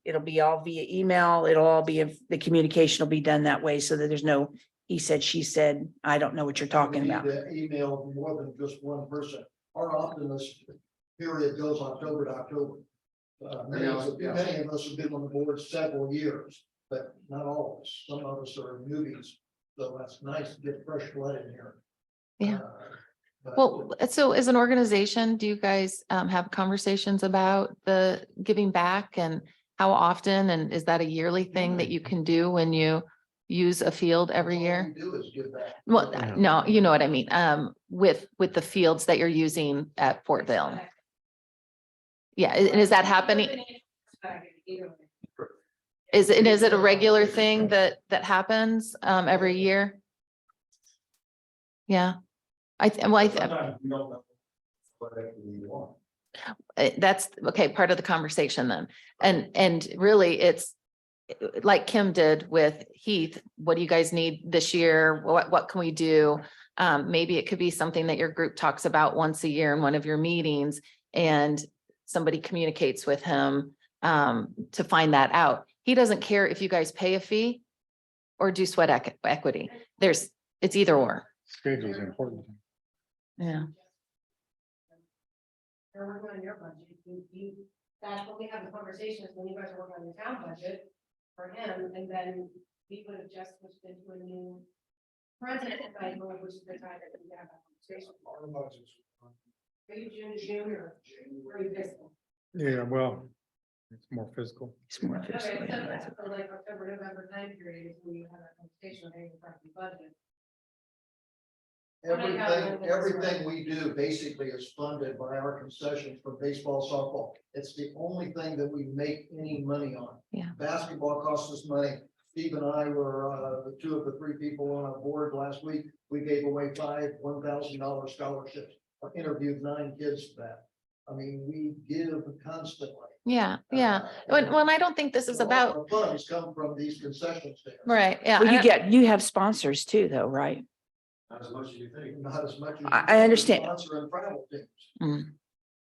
It'll be all via email. It'll all be, the communication will be done that way so that there's no, he said, she said, I don't know what you're talking We need about. to email more than just one person. Our optimist period goes October to October. Many of us have been on the board several years, but not all of us. Some of us are newbies. So that's nice to get fresh blood in here. Yeah. But- Well, so as an organization, do you guys have conversations about the giving back and how often? And is that a yearly thing that you can do when you use a field every all year? we do is give back. Well, Yeah. no, you know what I mean, with the fields that you're using at Fortville. Yeah, and is that happening? Is it a regular thing that happens every year? Yeah. Well, Sometimes we don't know what actually we want. that's, okay, part of the conversation then. And really, it's like Kim did with Heath, what do you guys need this year? What can we do? Maybe it could be something that your group talks about once a year in one of your meetings, and somebody communicates with him to find that out. He doesn't care if you guys pay a fee or do sweat equity. It's either or. Schedule's important. Yeah. They're working on your budget, that's when we have the conversations, when you guys are working on your town budget for him, and then we would have just switched into a new president cycle, which is the time that we have that conversation. Our budgets. Are you June to June or are you fiscal? Yeah, well, it's more physical. It's more Okay, official. so like October, November time period is when you have that conversation on your budget. Everything we do basically is funded by our concessions for baseball, softball. It's the only thing that we make any money on. Yeah. Basketball costs us money. Steve and I were the two of the three people on our board last week. We gave away 5 $1,000 scholarships. I interviewed 9 kids for that. I mean, we give constantly. Yeah, yeah. Well, I don't think this is So all about, our funds come from these concession stands. right, yeah. Well, and you have sponsors too, though, right? Not as much as you think. Not as much as. I understand. Sponsor and travel teams. Mm.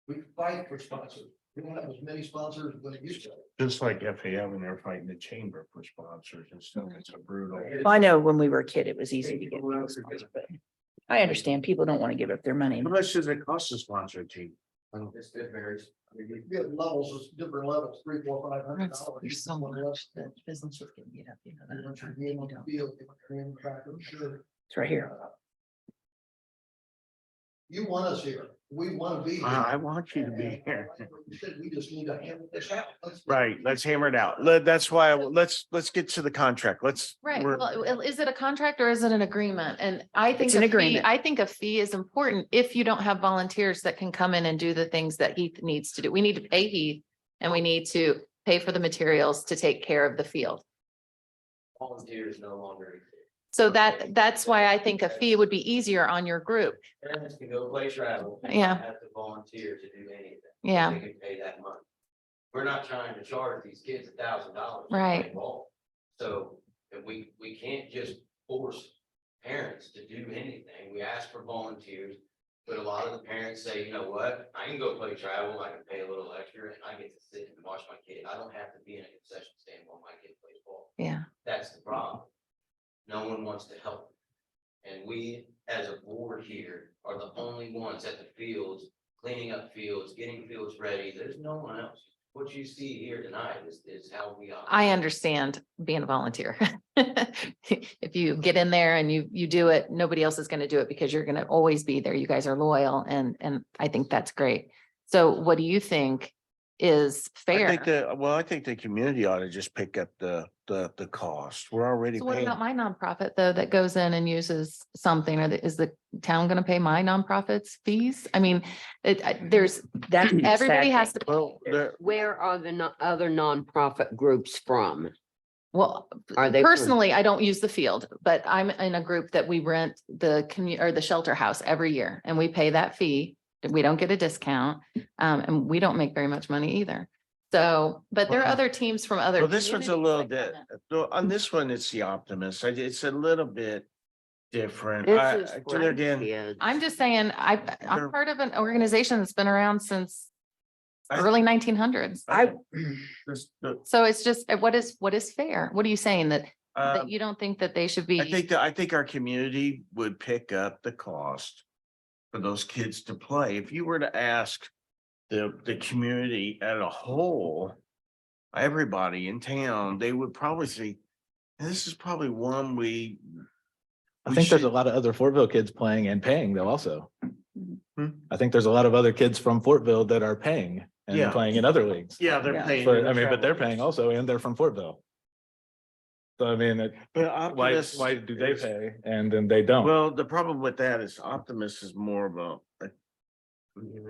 We fight for sponsors. We don't have as many sponsors as we used to. Just like FAM and they're fighting the chamber for sponsors and stuff. It's a brutal. Well, I know when we were a kid, it was easy to get people sponsored, but I understand people don't want to give up their money. How much does it cost to sponsor a team? It varies. I mean, you get levels, different levels, $300, $400, $500. There's so much that businesses can get up, you know. You want your name on the field, you want your name on the back of the shirt. It's right here. You want us here. We want to be here. I want you to be here. Like what you said, we just need to hammer this out. Right, let's hammer it out. That's why, let's get to the contract. Right, we're- well, is it a contract or is it an agreement? And I think It's an a fee, agreement. I think a fee is important if you don't have volunteers that can come in and do the things that Heath needs to do. We need to pay Heath and we need to pay for the materials to take care of the field. Volunteers no longer exist. So that's why I think a fee would be easier on your group. Parents can go play travel. They Yeah. don't have to volunteer to do anything. Yeah. They can pay that money. We're not trying to charge these kids $1,000. to Right. play ball. So if we can't just force parents to do anything. We ask for volunteers. But a lot of the parents say, you know what, I can go play travel, I can pay a little extra and I get to sit and watch my kid. I don't have to be in a concession stand while my kid plays ball. Yeah, That's the problem. No one wants to help. And we, as a board here, are the only ones at the fields, cleaning up fields, getting fields ready. There's no one else. What you see here tonight is how we are. I understand being a volunteer. If you get in there and you do it, nobody else is going to do it because you're going to always be there. You guys are loyal and I think that's great. So what do you think is fair? I think the community ought to just pick up the cost. We're already So what paying. about my nonprofit though, that goes in and uses something, or is the town gonna pay my nonprofits fees? I mean, there's, That's everybody has to, Well, Where are the other nonprofit groups from? well, Are they? from- personally, I don't use the field, but I'm in a group that we rent the or the shelter house every year and we pay that fee. We don't get a discount, and we don't make very much money either. So, but there are other teams from other. Well, this one's a communities little that bit, come in. though, on this one, it's the Optimist. It's a little bit different. This is Then again, kids. I'm just saying, I'm They're- part of an organization that's been around since I- early 1900s. So it's just, what is fair? What are you saying that you don't think that they should be? I think our community would pick up the cost for those kids to play. If you were to ask the community as a whole, everybody in town, they would probably say, this is probably one I think there's a lot of other Fortville kids playing and paying though also. I think there's a lot of other kids from Fortville that are paying and Yeah. playing in other leagues. Yeah, they're Yeah. paying. But in I mean, but they're travel. paying also and they're from Fortville. So I mean, But why Optimist do they is- pay and then they don't? Well, the problem with that is Optimist is more of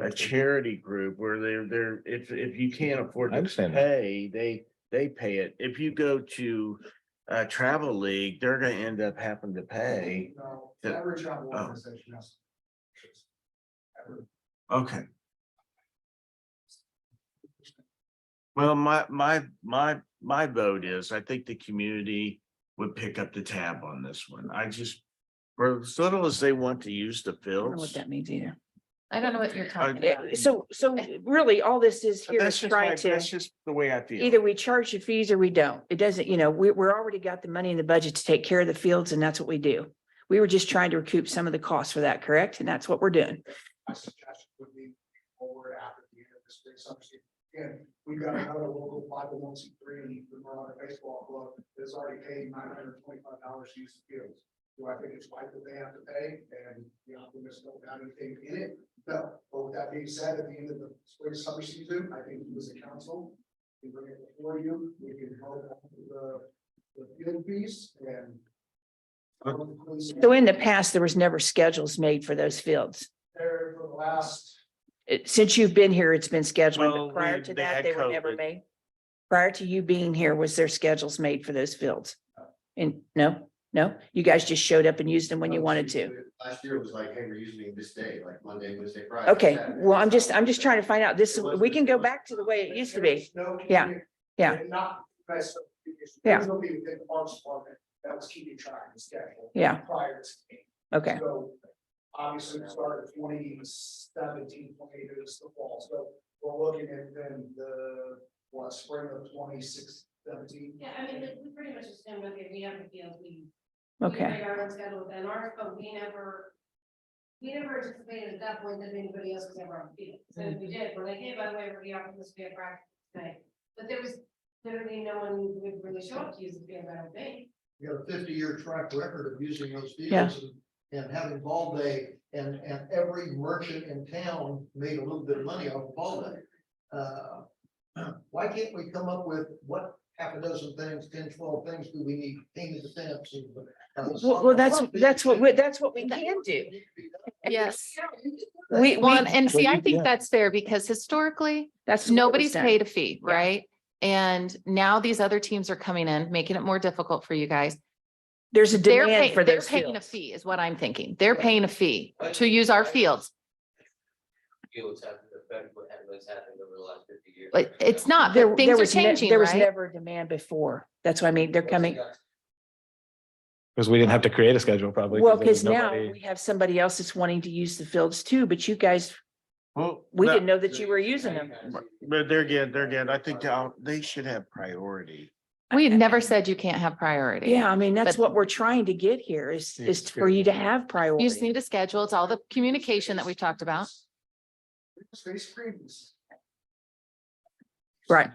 a charity group where they're, if you can't afford I to understand that. pay, they pay it. If you go to a travel league, they're gonna end up having to pay. No, Yeah. every travel Oh. organization has. Okay. Well, my vote is, I think the community would pick up the tab on this one. I just, for as little as they want to use the I don't know what fields. that means either. I don't know what you're talking Yeah, about. So really, all this is here That's is just trying to, that's just the way I feel. either we charge the fees or we don't. It doesn't, we're already got the money in the budget to take care of the fields and that's what we do. We were just trying to recoup some of the costs for that, correct? And that's what we're doing. My suggestion would be forward after the end of this spring summer season. Again, we've got another local 501c3, the Vernon Baseball Club, that's already paid $925 to use the fields. Do I think it's right that they have to pay and the Optimists don't have anything in it? No, but with that being said, at the end of the spring summer season, I think you as a council, we bring it before you, we can help with the field piece and. So in the past, there was never schedules made for those fields. There for the last. Since you've been here, it's been scheduled, Well, but prior to they that, had they were never COVID. made. Prior to you being here, was there schedules made for those fields? And no, you guys just showed up and used them when you wanted to. Last year it was like, hey, we're using it this day, like Monday, Wednesday, Friday. Okay, Saturday. well, I'm just trying to find out this, we can go back to the way it used to be. Yeah, yeah. Not. Yeah. There's nobody within the Parks Department that was keeping track of the schedule. Yeah. Prior to. me. Okay, So obviously it started 2017, 2018 is the fall, so we're looking at then spring of 2017. Yeah, I mean, we pretty much assume, okay, we have the field, we okay. make our own schedule within ours, but we never anticipated at that point that anybody else was ever on the field. So if we did, we're like, hey, by the way, we're the Optimist Day practice today. But there was literally no one who would really show up to use the field, I don't think. We got a 50-year track record of using those Yeah. fields and having ball day, and every merchant in town made a little bit of money off of ball day. Why can't we come up with what half a dozen things, 10, 12 things do we need painted the fence? Well, that's what we can do. Yes. We, Well, and see, I yeah. think that's fair because historically, that's. what was nobody's done. paid a fee, Yeah. right? And now these other teams are coming in, making it more difficult for you guys. There's a They're demand paying, for they're those paying a fields. fee is what I'm thinking. They're paying a fee to use our fields. Fields have to affect what's happened over the last 50 years. But it's not, There, but there things are was, changing, there was right? never a demand before. That's what I mean. They're coming. Because we didn't have to create a schedule probably. Well, there was because now nobody- we have somebody else that's wanting to use the fields too, but you guys, Well, we that- didn't know that you were using them. But they're again, I think they should have priority. We never said you can't have priority. Yeah, I mean, that's But- what we're trying to get here is for you to have You just priority. need a schedule. It's all the communication that we've talked about. Space screens. Right.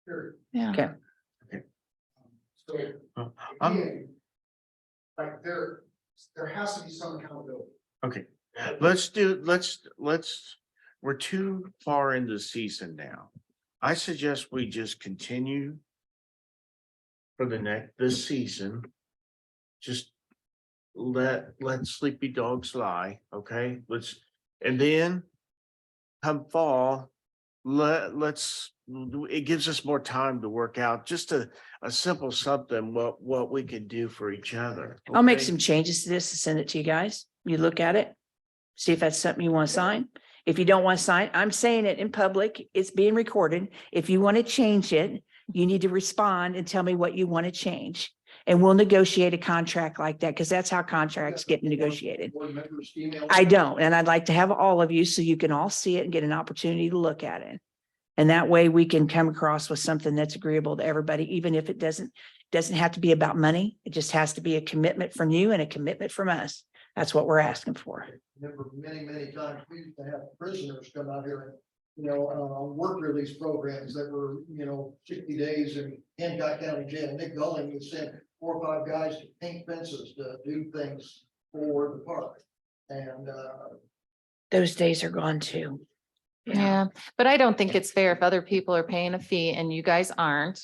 Period. Yeah. Okay. So I'm, again, like there has to be some accountability. okay, we're too far into the season now. I suggest we just continue for this season. Just let sleepy dogs lie, okay? And then come fall, it gives us more time to work out just a simple something, what we can do for each other. I'll make okay? some changes to this and send it to you guys. You look at it. See if that's something you want to sign. If you don't want to sign, I'm saying it in public. It's being recorded. If you want to change it, you need to respond and tell me what you want to change. And we'll negotiate a contract like that because that's how contracts get negotiated. Board members email. I don't, and I'd like to have all of you so you can all see it and get an opportunity to look at it. And that way we can come across with something that's agreeable to everybody, even if it doesn't have to be about money. It just has to be a commitment from you and a commitment from us. That's what we're asking for. Remember many times we used to have prisoners come out here work release programs that were, 60 days in Hancock County Jail. Nick Gulling would send 4 or 5 guys to paint fences, to do things for the park. And, Those days are gone too. Yeah, but I don't think it's fair if other people are paying a fee and you guys aren't.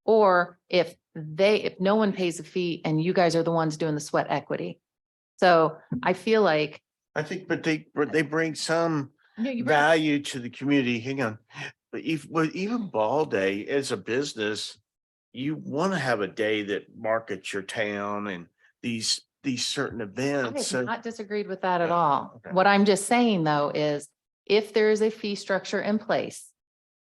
Or if no one pays a fee and you guys are the ones doing the sweat equity. So I feel like. I think, but they bring some Yeah, you bring- value to the community. Hang on. But even Ball Day as a business, you want to have a day that markets your town and these certain I events. have So not disagreed with that at all. Okay. What I'm just saying though is if there is a fee structure in place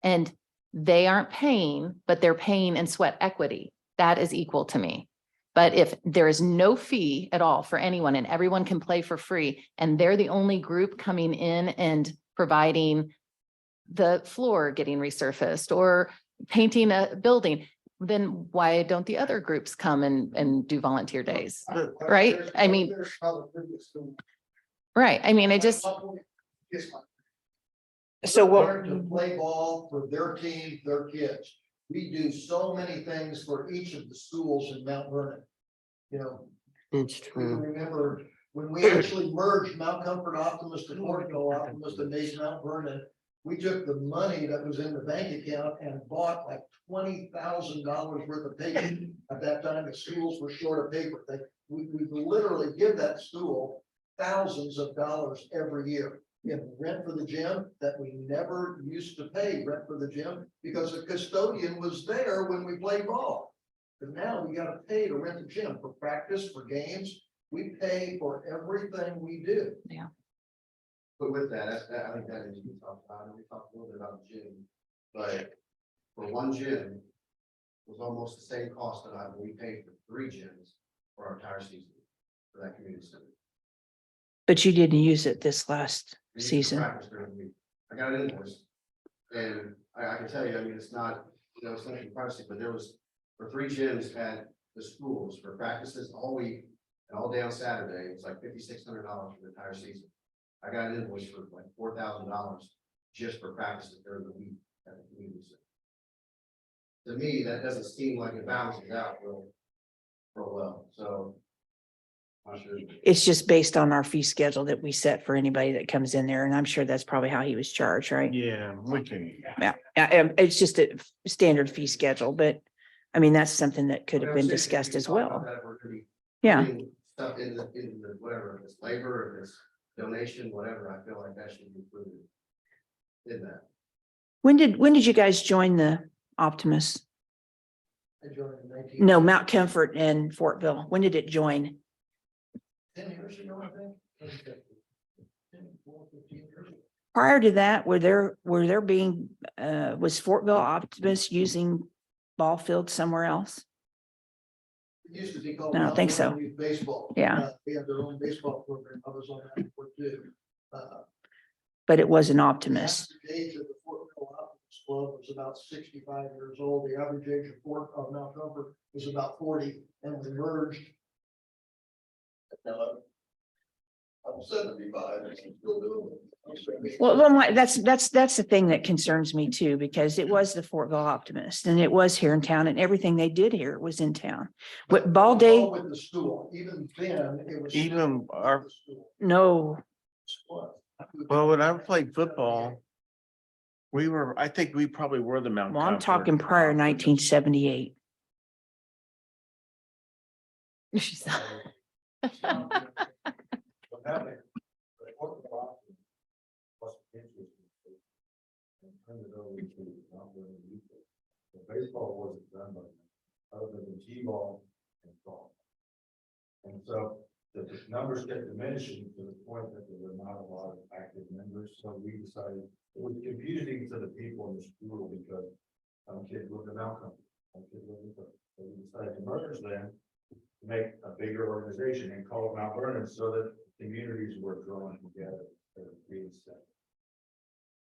and they aren't paying, but they're paying in sweat equity, that is equal to me. But if there is no fee at all for anyone and everyone can play for free and they're the only group coming in and providing the floor getting resurfaced or painting a building, then why don't the other groups come and do volunteer days? Right? I mean, right. I mean, I just, So what, learn to play ball for their team, their kids. We do so many things for each of the schools in Mount Vernon. It's We true. remember when we actually merged Mount Comfort Optimist and Fortville Optimist and made Mount Vernon, we took the money that was in the bank account and bought like $20,000 worth of paper. At that time, the schools were short of paper. We literally give that school thousands of dollars every year in rent for the gym that we never used to pay rent for the gym because the custodian was there when we played ball. But now we gotta pay to rent the gym for practice, for games. We pay for everything we do. But with that, I think that needs to be talked about, and we talked a little bit about the gym. But for one gym was almost the same cost that we paid for 3 gyms for our entire season for that community center. but you didn't use it this last We used to season. practice during the week. I got an invoice. And I can tell you, I mean, it's not, it's nothing pricey, but there was, for 3 gyms at the schools for practices all week and all day on Saturday, it was like $5,600 for the entire season. I got an invoice for like $4,000 just for practices during the week at the community center. To me, that doesn't seem like it balances out real well, so. I'm not sure. It's just based on our fee schedule that we set for anybody that comes in there. And I'm sure that's probably how he was charged, right? yeah, we can. Yeah, it's just a standard fee schedule, but I mean, that's something that could have been discussed as well. Yeah, Stuff in the whatever, if it's labor, if it's donation, whatever, I feel like that should be included in that. when did you guys join the Optimist? I joined in 19. No, Mount Comfort and Fortville. When did it join? 10 years ago, I think. 10, 12, 15 years ago. Prior to that, was Fortville Optimist using ball fields somewhere else? It used to be called. I don't think so. Youth Baseball. Yeah. They had their own baseball program. I was on that before too. But it was an Optimist. The average age of the Fortville Optimist Club was about 65 years old. The average age of Mount Comfort was about 40, and we merged. I'm 75 and still doing it. Well, that's the thing that concerns me too, because it was the Fortville Optimist and it was here in town and everything they did here was in town. What ball day? All with the school, even then, it was. Even our- No, Well, when I played football, I think we probably were the Mount. well, I'm Comfort. talking prior 1978. she's, Baseball wasn't done by them, other than T-ball and golf. And so the numbers kept diminishing to the point that there were not a lot of active members, so we decided it was confusing to the people in the school because some kids lived in Malcolm, some kids lived in Cook. So we decided to merge them to make a bigger organization and call it Mount Vernon so that communities were drawn together instead of being separate.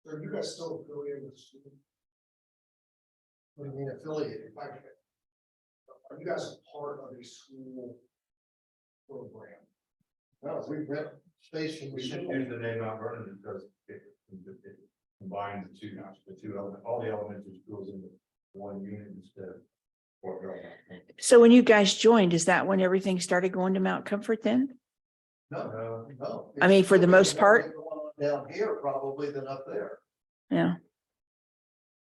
So you guys still affiliated with the school? What do you mean affiliated? Are you guys a part of a school program? No, we rent space from the We should school. use the name Mount Vernon because it combine all the elementary schools into one unit instead of Fortville. So when you guys joined, is that when everything started going to Mount Comfort then? No. I mean, for the most part? It's going on down here probably than up there. Yeah.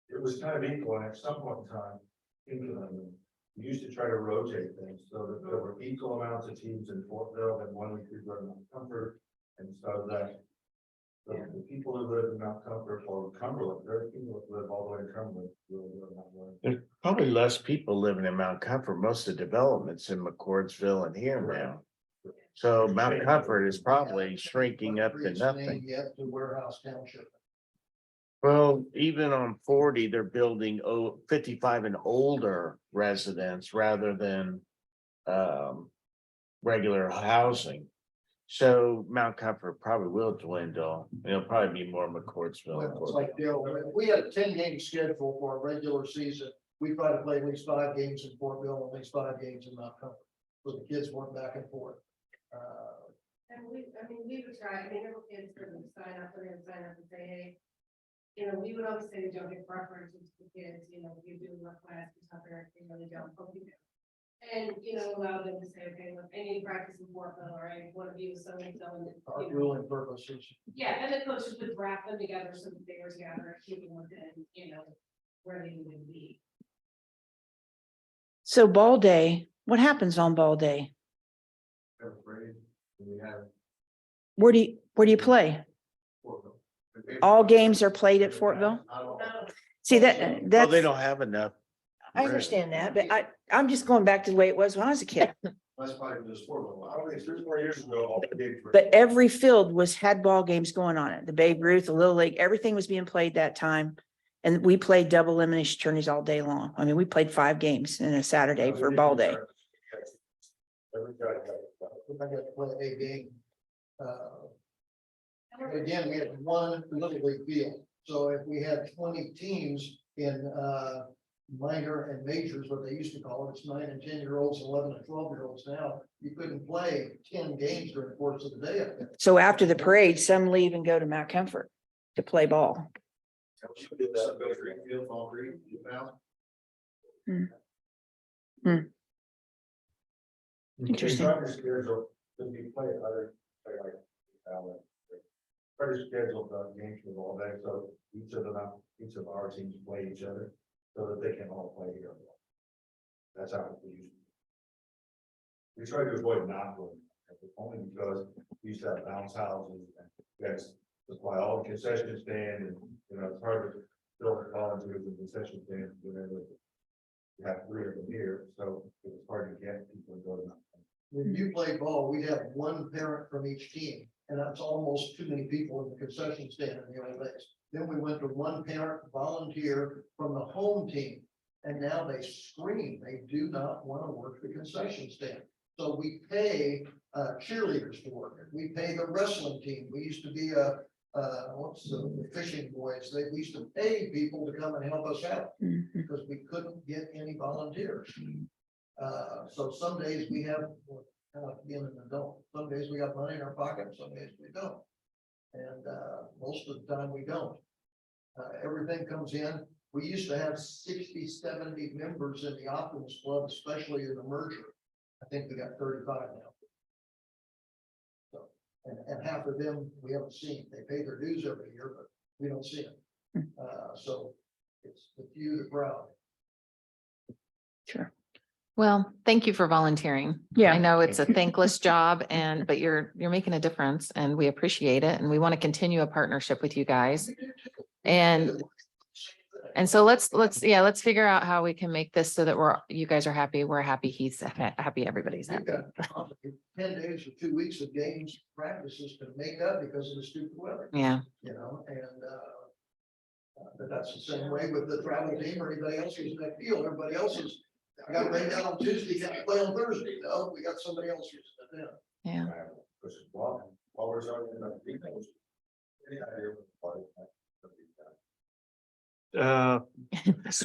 It was kind of equal, and at some point in time, we used to try to rotate things so that there were equal amounts of teams in Fortville and 1 week we were in Mount Comfort. And so that the people who live in Mount Comfort or Cumberland, there are people who live all the way in Cumberland. There's probably less people living in Mount Comfort. Most of the developments in McCordsville and here now. So Mount Comfort is probably shrinking up to nothing. Yet to Warehouse Township. Well, even on 40, they're building 55 and older residents rather than regular housing. So Mount Comfort probably will dwindle. It'll probably be more McCordsville. It's like, we had a 10-game schedule for a regular season. We try to play at least 5 games in Fortville, at least 5 games in Mount Comfort. So the kids weren't back and forth. And we would try, I mean, little kids could sign up and say, hey, you know, we would always say we don't give preferences to kids, you know, if you do work class, you tough parents, you really don't, but we do. And, you know, allow them to say, okay, look, I need to practice in Fortville, or I want to be with so and so. Our ruling purposes. Yeah, and the coaches would wrap them together so that they were together, keeping within, you know, where they need to be. So ball day, what happens on ball day? We have Where do you play? All games are played at Fortville? See, Well, that's, they don't have enough. I understand that, but I'm just going back to the way it was when I was a kid. That's probably just for I don't think 3 or 4 years ago, all the games were. But every field had ball games going on it. The Babe Ruth, the Little League, everything was being played that time. And we played double elimination tourneys all day long. I mean, we played 5 games in a Saturday for ball day. I got to play a game. Again, we had one little league field. So if we had 20 teams in minor and majors, what they used to call it, it's 9 and 10-year-olds, 11 and 12-year-olds now. You couldn't play 10 games during the course of the day up there. So after the parade, some leave and go to Mount Comfort to play ball. Interesting. Try to schedule, when we play other, like, try to schedule the games for all day, so each of our teams play each other, so that they can all play here. That's how we use. We try to avoid not playing, only because we used to have bounce houses, and we had to supply all the concession stand, and, you know, it's hard to build a volunteers and concession stand, whenever we have 3 of them here, so it was hard to get people to go to. When you play ball, we'd have one parent from each team, and that's almost too many people in the concession stand in the old days. Then we went to one parent volunteer from the home team, and now they scream, they do not want to work the concession stand. So we pay cheerleaders to work it. We pay the wrestling team. We used to be what's the fishing boys? We used to pay people to come and help us out because we couldn't get any volunteers. So some days we have, kind of like being an adult, some days we got money in our pocket, some days we don't. And most of the time we don't. Everything comes in. We used to have 60, 70 members in the Optimist Club, especially in the merger. I think we got 35 now. So, and half of them we haven't seen. They pay their dues every year, but we don't see them. So it's the few, the crowd. Sure. Well, thank you for volunteering. Yeah. I know it's a thankless job but you're making a difference and we appreciate it. And we want to continue a partnership with you guys. And so let's figure out how we can make this so that you guys are happy. We're happy. He's happy. Everybody's We've happy. got 10 days or 2 weeks of games practices to make up because of the stupid weather. Yeah. You know, and but that's the same way with the travel team or anybody else who's in that field. Everybody else is, I got rain down on Tuesday, got to play on Thursday. No, we got somebody else who's in. Yeah. While we're talking about details, any idea what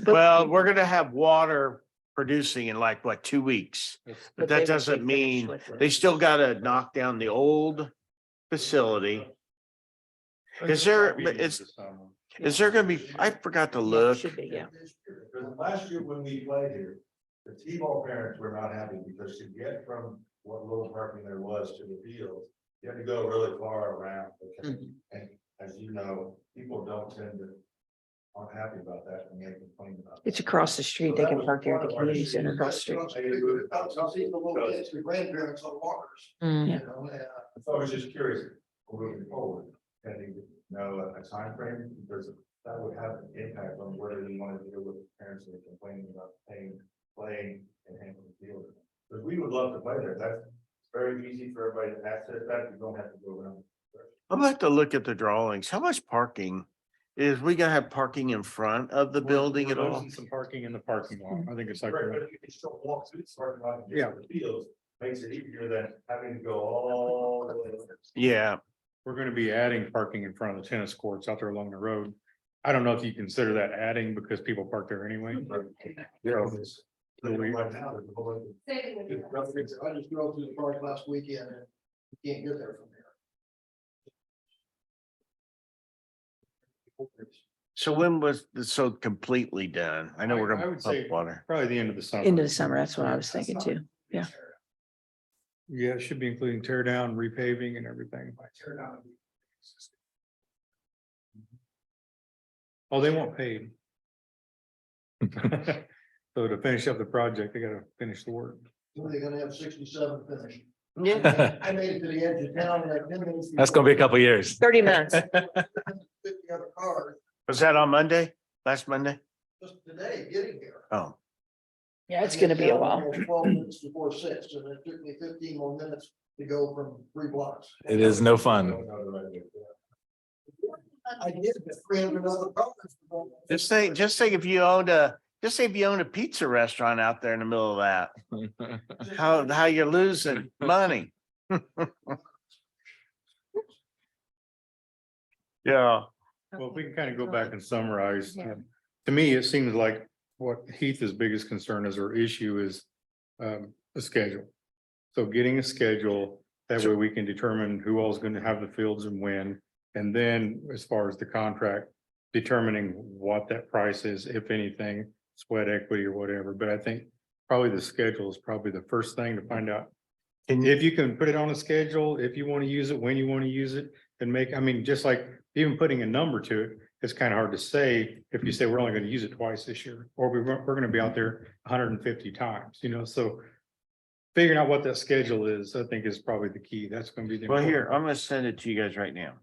Well, we're gonna have water producing in like, what, 2 weeks? But they that would doesn't be mean, finished with it. they still gotta knock down the old facility. Is there, it's, Is there gonna be, I forgot to Yeah, look. Should be, yeah. Because last year when we played here, the T-ball parents were not happy because to get from what little parking there was to the field, you had to go really far around. And as you know, people don't tend to, aren't happy about that and they complain about it. It's across the street. They can park there at the community center across the street. I'll see the little kids, the grandparents on walkers, Mm. you know, So I was just curious, moving forward, can you know a timeframe, because that would have an impact on whether you want to deal with parents that are complaining about playing and handling the field. Because we would love to play there, that's very easy for everybody to access that, you don't have to go around. I'm gonna have to look at the drawings. How much parking? Is we gonna have parking in front of the building at We're all? losing some parking in the parking lot. I think it's like, Right, but you can still walk through the parking lot and Yeah. get to the fields, makes it easier than having to go all the way. Yeah, we're gonna be adding parking in front of the tennis courts out there along the road. I don't know if you consider that adding because people park there anyway. Right now, there's a whole bunch of- Saving the- I just drove through the park last weekend and you can't get there from there. so when was this so completely done? I know we're I gonna would pump say water. probably the end of the summer. Into the summer. That's what I was thinking too. Yeah, it should be including tear down, repaving and everything. Tear down. Oh, they won't pay. So to finish up the project, they gotta finish the work. When are they gonna have 67 finished? Yeah. I made it to the edge of town in like 10 minutes. That's gonna be a couple of years. 30 minutes. 50 other cars Was that on Monday? Last Monday? just today getting here. Oh, Yeah, it's gonna be a while. 12 minutes before 6, and it took me 15 more minutes to go from 3 blocks. It is no fun. I did, but 300 other cars. just say if you owned a pizza restaurant out there in the middle of that, how you're losing money. Yeah, Well, if we can kind of go back and summarize, Yeah. to me, it seems like what Heath's biggest concern is or issue is the schedule. So getting a schedule, that way we can determine who all is going to have the fields and when. And then as far as the contract, determining what that price is, if anything, sweat equity or whatever. But I think probably the schedule is probably the first thing to find out. Can If you can put it on a schedule, if you want to use it, when you want to use it, and make, I mean, just like even putting a number to it, it's kind of hard to say if you say we're only going to use it twice this year, or we're going to be out there 150 times, you know, so. Figuring out what that schedule is, I think is probably the key. That's going to be the. well, here, important I'm gonna send it to you guys right now.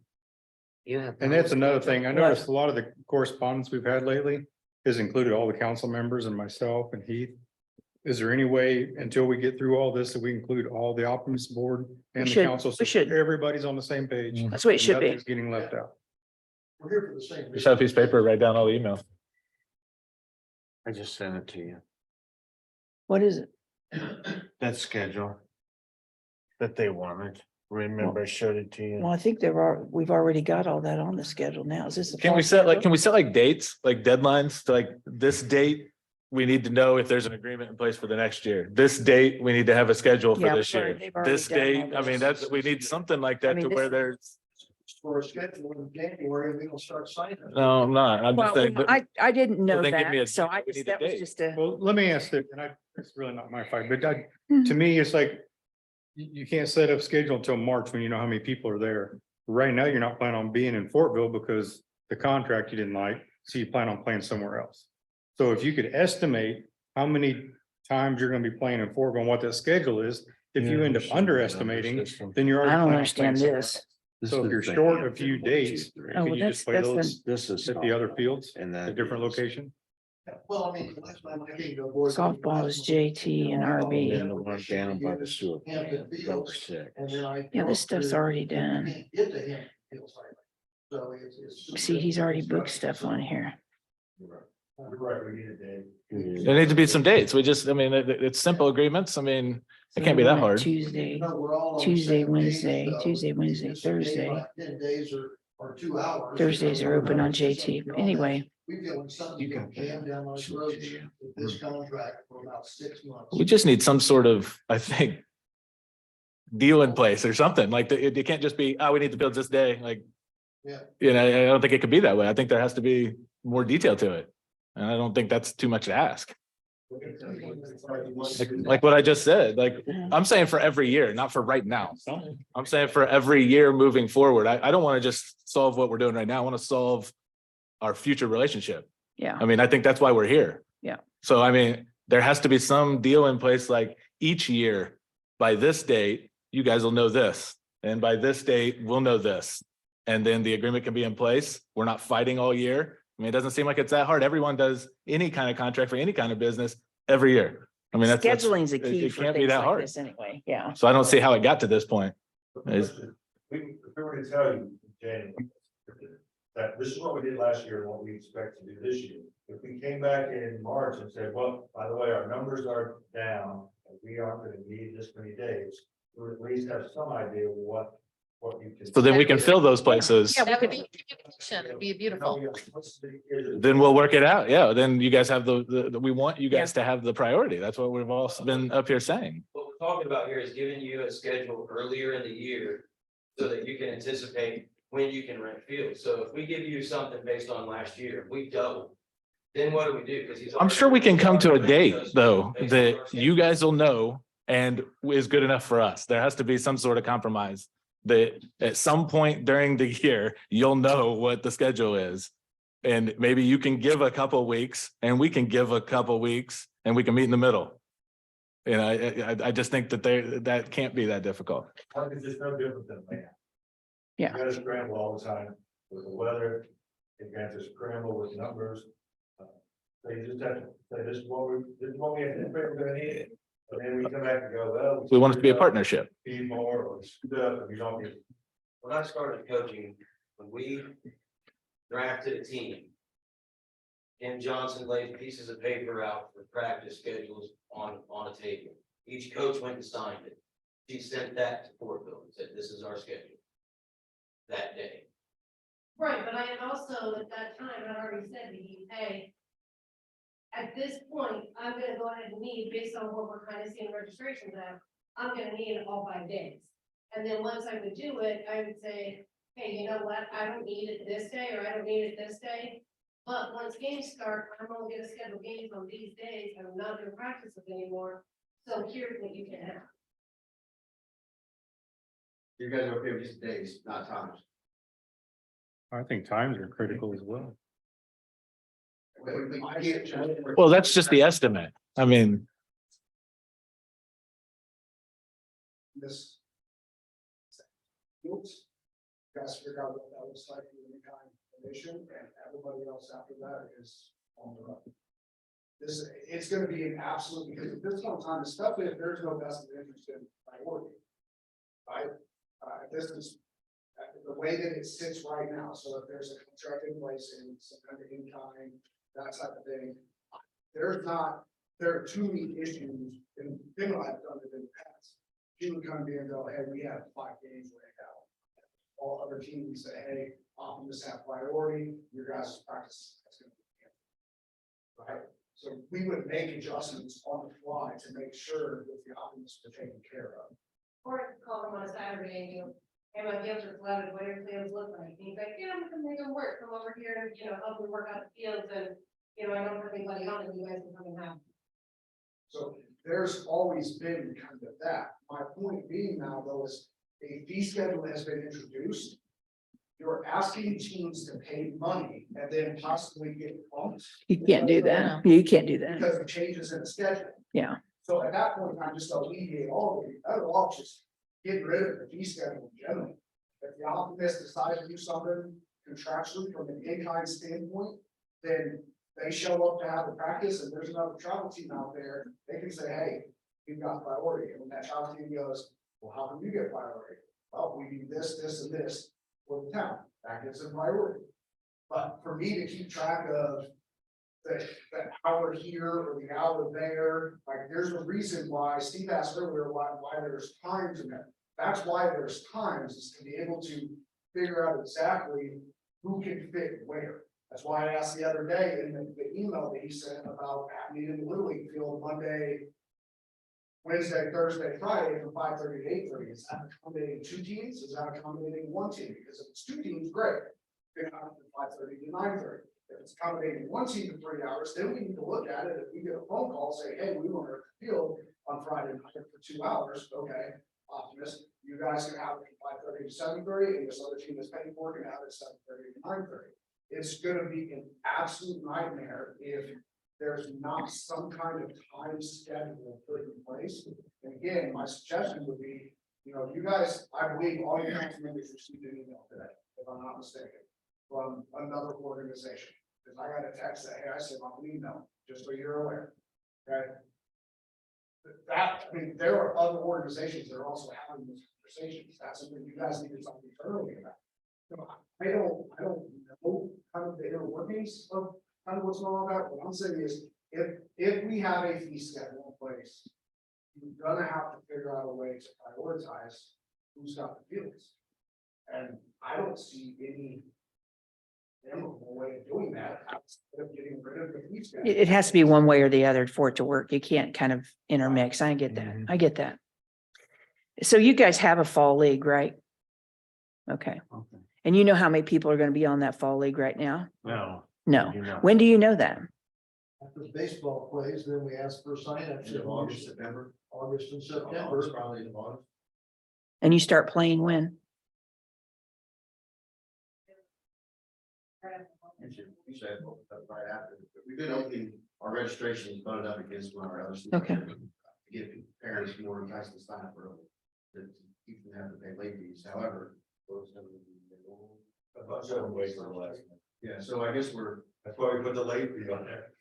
You have. And that's another thing. I noticed a lot of the correspondence we've had lately has included all the council members and myself and Heath. Is there any way until we get through all this that we include all the Optimist board and the should. council? so We should. Everybody's on the same page. That's the way it should be. Nothing's getting left out. We're here for the same. Just have a piece of paper, write down all the emails. I just sent it to you. What is it? That schedule that they wanted. Remember, I showed it to you. Well, I think we've already got all that on the schedule now. Is this? the Can we fall schedule? can we set like dates, like deadlines to like this date? We need to know if there's an agreement in place for the next year. This date, we need to have a schedule for Yeah, this we've already- year. they've already This done all date, I this. mean, that's, we need something like I that mean, to this where is- there's, For a schedule in January, and we don't start signing. no, I'm not. I'm just Well, saying. that- I didn't know then give me a that, so date. I We just, need a that was date. just a. Well, let me ask that, and it's really not my fight, but Hmm. to me, it's like. You can't set up schedule until March when you know how many people are there. Right now, you're not planning on being in Fortville because the contract you didn't like, so you plan on playing somewhere else. So if you could estimate how many times you're gonna be playing in Fortville and what that schedule is, if you end up underestimating, then you're. already I don't planning on playing understand somewhere this. else. So if you're short a few days, Oh, could well, you just play that's those This is. at the other fields, And a then. different location? Well, I mean, last time I came to a board. Softball is JT and RB. And the one down by the sewer. Hampton plant, Fields, number 6. And then I. Yeah, this stuff's already done. Can't Get to him. Feels like. So it's. See, he's already booked stuff on here. You're right, we need a day. There needs to be some dates. We just, I mean, it's simple agreements. I mean, it can't be that hard. Tuesday, No, we're all on the Tuesday, same page, Wednesday, so Tuesday, Wednesday, it's okay, Thursday. like 10 days or 2 hours. Thursdays are open on JT. Anyway, We feel like something's gonna jam down those roads with this contract for about 6 months. We just need some sort of, I think, deal in place or something like that. It can't just be, oh, we need to build this day. Like, Yeah. You know, I don't think it could be that way. I think there has to be more detail to it. And I don't think that's too much to ask. Like what I just said, like, I'm saying for every year, not for right now. I'm saying for every year moving forward. I don't want to just solve what we're doing right now. I want to solve our future relationship. Yeah, I mean, I think that's why we're here. Yeah. So I mean, there has to be some deal in place, like each year, by this date, you guys will know this. And by this date, we'll know this. And then the agreement can be in place. We're not fighting all year. I mean, it doesn't seem like it's that hard. Everyone does any kind of contract for any kind of business every year. I mean, that's scheduling is a key it for can't be things that like hard. this anyway. Yeah. So I don't see how it got to this point. If we were to tell you, January, that this is what we did last year and what we expect to do this year. If we came back in March and said, well, by the way, our numbers are down, and we aren't gonna need this many days, we would at least have some idea what you can. So then we can fill those places. Yeah, that would be communication. It'd be beautiful. Then we'll work it out. Yeah, then you guys have we want you guys to have the priority. That's what we've all been up here saying. What we're talking about here is giving you a schedule earlier in the year so that you can anticipate when you can rent fields. So if we give you something based on last year, we double, then what do we do? Because I'm sure we can come to a date, though, that you guys will know and is good enough for us. There has to be some sort of compromise that at some point during the year, you'll know what the schedule is. And maybe you can give a couple weeks and we can give a couple weeks and we can meet in the middle. You know, I just think that that can't be that difficult. It's just no different than land. Yeah. You gotta scramble all the time with the weather, you got to scramble with numbers. So you just have to say, this is what we anticipate we're gonna need. And then we come back and go, well. We want it to be a partnership. Feed more or stuff, and you don't get. When I started coaching, when we drafted a team, Kim Johnson laid pieces of paper out for practice schedules on a table. Each coach went and signed it. She sent that to Fortville and said, this is our schedule. That day. Right, but I had also, at that time, I already said to you, hey, at this point, I'm gonna go ahead and need, based on what we're kind of seeing registrations at, I'm gonna need all 5 days. And then once I would do it, I would say, hey, you know what, I don't need it this day, or I don't need it this day. But once games start, I'm only gonna schedule games on these days, I'm not gonna practice with anymore, so here's what you can have. You guys are okay with just days, not times. I think times are critical as well. We can't- Well, that's just the estimate. I mean, This. Oops. Guys figure out what that looks like in any kind of condition, and everybody else after that is on the run. This, it's gonna be an absolute, because at this point in time, especially if there's no vested interest in priority. Right, this is the way that it sits right now, so if there's a contract in place and some kind of in-kind, that type of thing. There are too many issues, and I've done it in the past. She would come in and go, hey, we have 5 games right now. All other teams say, hey, Optimists have priority, your guys' practice. That's gonna be right? So we would make adjustments on the fly to make sure that the Optimists are taken care of. Or I could call them on a Saturday and go, hey, my fields are flooded, what do your fields look like? And he's like, yeah, I'm gonna make them work, come over here and, help me work out the fields and, I don't have anybody on it, you guys can come and have. So there's always been kind of that. My point being now, though, is a fee schedule has been introduced. You're asking teams to pay money and then possibly get bumped. You can't do that. You can't do that. Because of changes in the schedule. Yeah. So at that point, I'm just alleviate all of it. Other options, get rid of the fee schedule in general. If the Optimist decides to do something contractually from an in-kind standpoint, then they show up to have the practice and there's another travel team out there, they can say, hey, we've got priority. And when that travel team goes, well, how can you get priority? Well, we need this, this, and this for the town. That gets a priority. But for me to keep track of that hour here or the hour there, like there's a reason why Steve asked earlier why there's times in there. That's why there's times, is to be able to figure out exactly who can fit where. That's why I asked the other day in the email that he sent about happening in the Little League field Monday, Wednesday, Thursday, Friday from 5:30 to 8:30. Is that accommodating 2 teams? Is that accommodating 1 team? Because if it's 2 teams, great. gonna have from 5:30 to 9:30. If it's accommodating one team to 3 hours, then we need to look at it. If we get a phone call, say, hey, we want to field on Friday night for 2 hours, okay, Optimist, you guys can have it from 5:30 to 7:30, and this other team that's paying for it can have it 7:30 to 9:30. It's gonna be an absolute nightmare if there's not some kind of time schedule put in place. And again, my suggestion would be, you know, you guys, I believe all your council members received an email today, if I'm not mistaken, from another organization. Because I got a text that, hey, I sent out an email, just so you're aware, okay? That, I mean, there are other organizations that are also having these conversations. That's something you guys need to talk internally about. You know, I don't know kind of the inner workings of kind of what's going on about. What I'm saying is, if we have a fee schedule in place, you're gonna have to figure out a way to prioritize who's got the fields. And I don't see any amicable way of doing that, outside of getting rid of the fee schedule. It has to be one way or the other for it to work. You can't kind of intermix. I get that. I get that. So you guys have a fall league, right? Okay. Okay. And you know how many people are going to be on that fall league right now? No. No. You know. When do you know that? After baseball plays, then we ask for signups in August, September. August and September. Probably in August. And you start playing when? We said, well, right after, we've been opening our registration, butted up against one of our other. Okay. To give parents more enticed to sign up for early, to keep them having to pay late fees, however. A bunch of them wait for the last minute. Yeah, so I guess we're. That's why we put the late fee on there.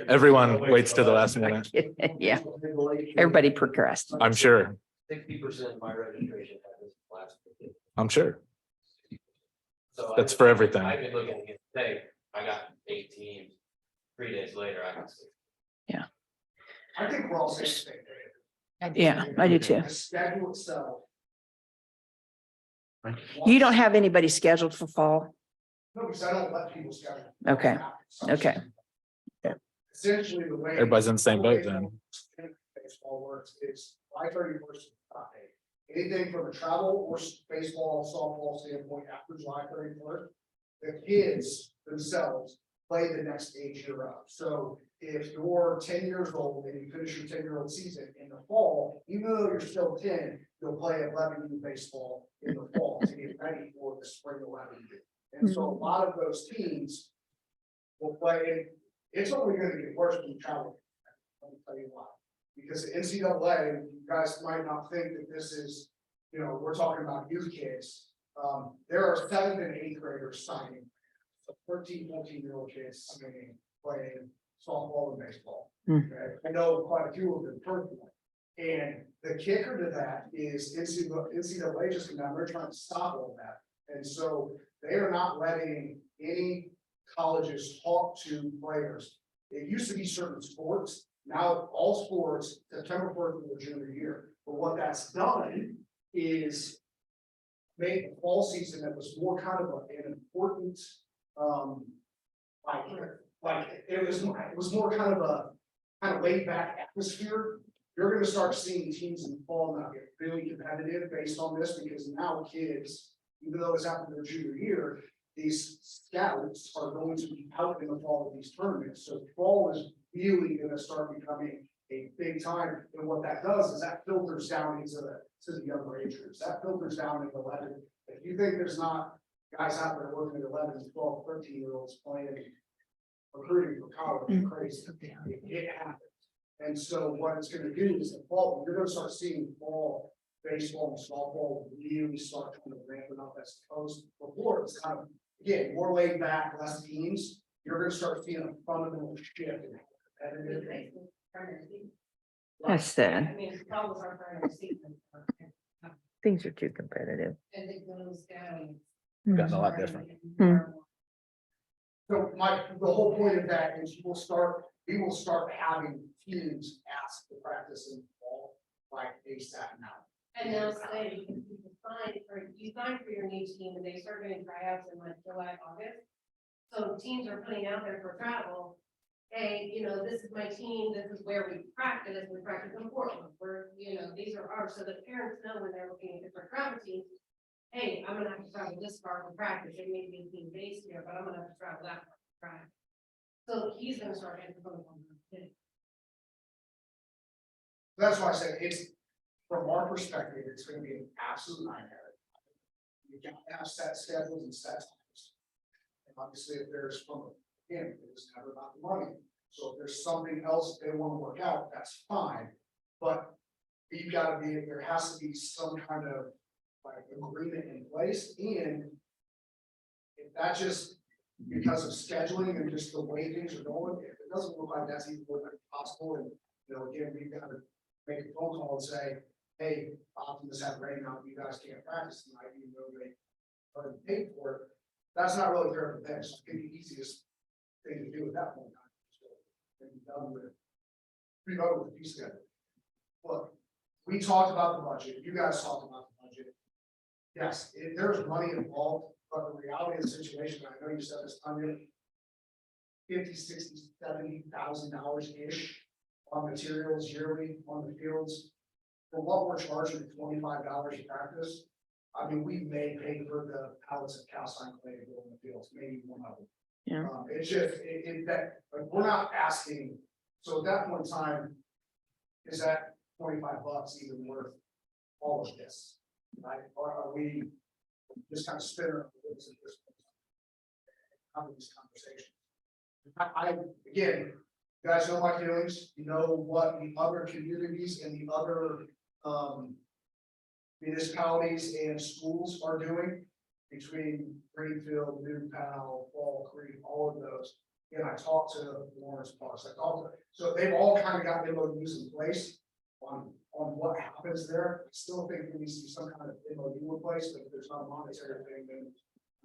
Everyone waits to the last minute, Yeah, everybody progressed. I'm sure, 60% of my registration happens last week. I'm sure. So That's for everything. I've been looking at today, I got 8 teams. 3 days later, I can see. I think we're all saying. Yeah, I do too. The schedule itself. You don't have anybody scheduled for fall? No, because I don't let people schedule. Okay, okay. Essentially, the way. Everybody's in the same boat then. Baseball works is 5:31 to Friday. Anything from a travel or baseball, softball standpoint after July 31st, the kids themselves play the next age year up. So if you're 10 years old and you finish your 10-year-old season in the fall, even though you're still 10, you'll play 11U baseball in the fall to get ready for the spring 11U. And so a lot of those teams will play. It's only going to get worse when you travel. Let me tell you why. Because the NCAA, you guys might not think that this is, you know, we're talking about youth kids. There are 7th and 8th graders signing. So 13, 14-year-old kids playing softball and baseball. Okay? I know quite a few of them personally. And the kicker to that is NCAA just came down, they're trying to stop all that. And so they are not letting any colleges talk to players. It used to be certain sports, now all sports, September 1st of the junior year. But what that's done is make the fall season that was more kind of an important, it was more kind of a laid back atmosphere. You're gonna start seeing teams in the fall now get really competitive based on this, because now kids, even though it's after their junior year, these scouts are going to be out in the fall of these tournaments. So fall is really gonna start becoming a big time. And what that does is that filters down into the younger age groups. That filters down into 11. If you think there's not guys out there working at 11, 12, 13-year-olds playing, recruiting for college, crazy. It happens. And so what it's gonna do is the fall, you're gonna start seeing fall baseball and softball really start kind of ramping up as opposed before. It's kind of, again, more laid back, less teams. You're gonna start seeing a fundamental shift in That's sad. I mean, problems are for our season. Things are too competitive. And it goes down. Gotten a lot different. So the whole point of that is we will start having teams ask to practice in the fall, like ASAP now. And they'll say, you sign for your new team and they start doing tryouts in like July, August. So teams are putting out there for travel. Hey, you know, this is my team, this is where we practice in Portland, these are ours, so the parents know when they're looking at different travel teams. hey, I'm gonna have to travel this far for practice, it may be being based here, but I'm gonna have to travel that far for practice. So he's gonna start getting from the. That's why I said it's, from our perspective, it's gonna be an absolute nightmare. You got to have set schedules and set times. And obviously, if there's from, again, it's never about the money. So if there's something else they want to work out, that's fine. But you've got to be, there has to be some kind of like agreement in place, and if that's just because of scheduling and just the way things are going, if it doesn't look like that's even possible, and you know, again, we've got to make a phone call and say, hey, Optimus have rain out, you guys can't practice tonight, even though they already paid for it. That's not really fair for them. So I think the easiest thing to do at that point in time is to be done with the fee schedule. Look, we talked about the budget, you guys talked about the budget. Yes, there's money involved, but the reality of the situation, I know you said this, Tanya, $50,000, $60,000, $70,000-ish on materials yearly on the fields. For what we're charging $25 a practice, I mean, we may pay for the pallets of calcine clay to go in the fields, maybe one of them. Yeah. It's just, that, like, we're not asking, so at that point in time, is that $25 even worth all of this? Right, or are we just kind of spinning our wheels at this point? Having this conversation. I again, you guys know my feelings, you know what the other communities and the other municipalities and schools are doing between Greenfield, New Pal, Fall Creek, all of those. And I talked to Lawrence Parks, I talked to, so they've all kind of got MOUs in place on what happens there. I still think there needs to be some kind of MOU in place, but if there's not a monetary thing, then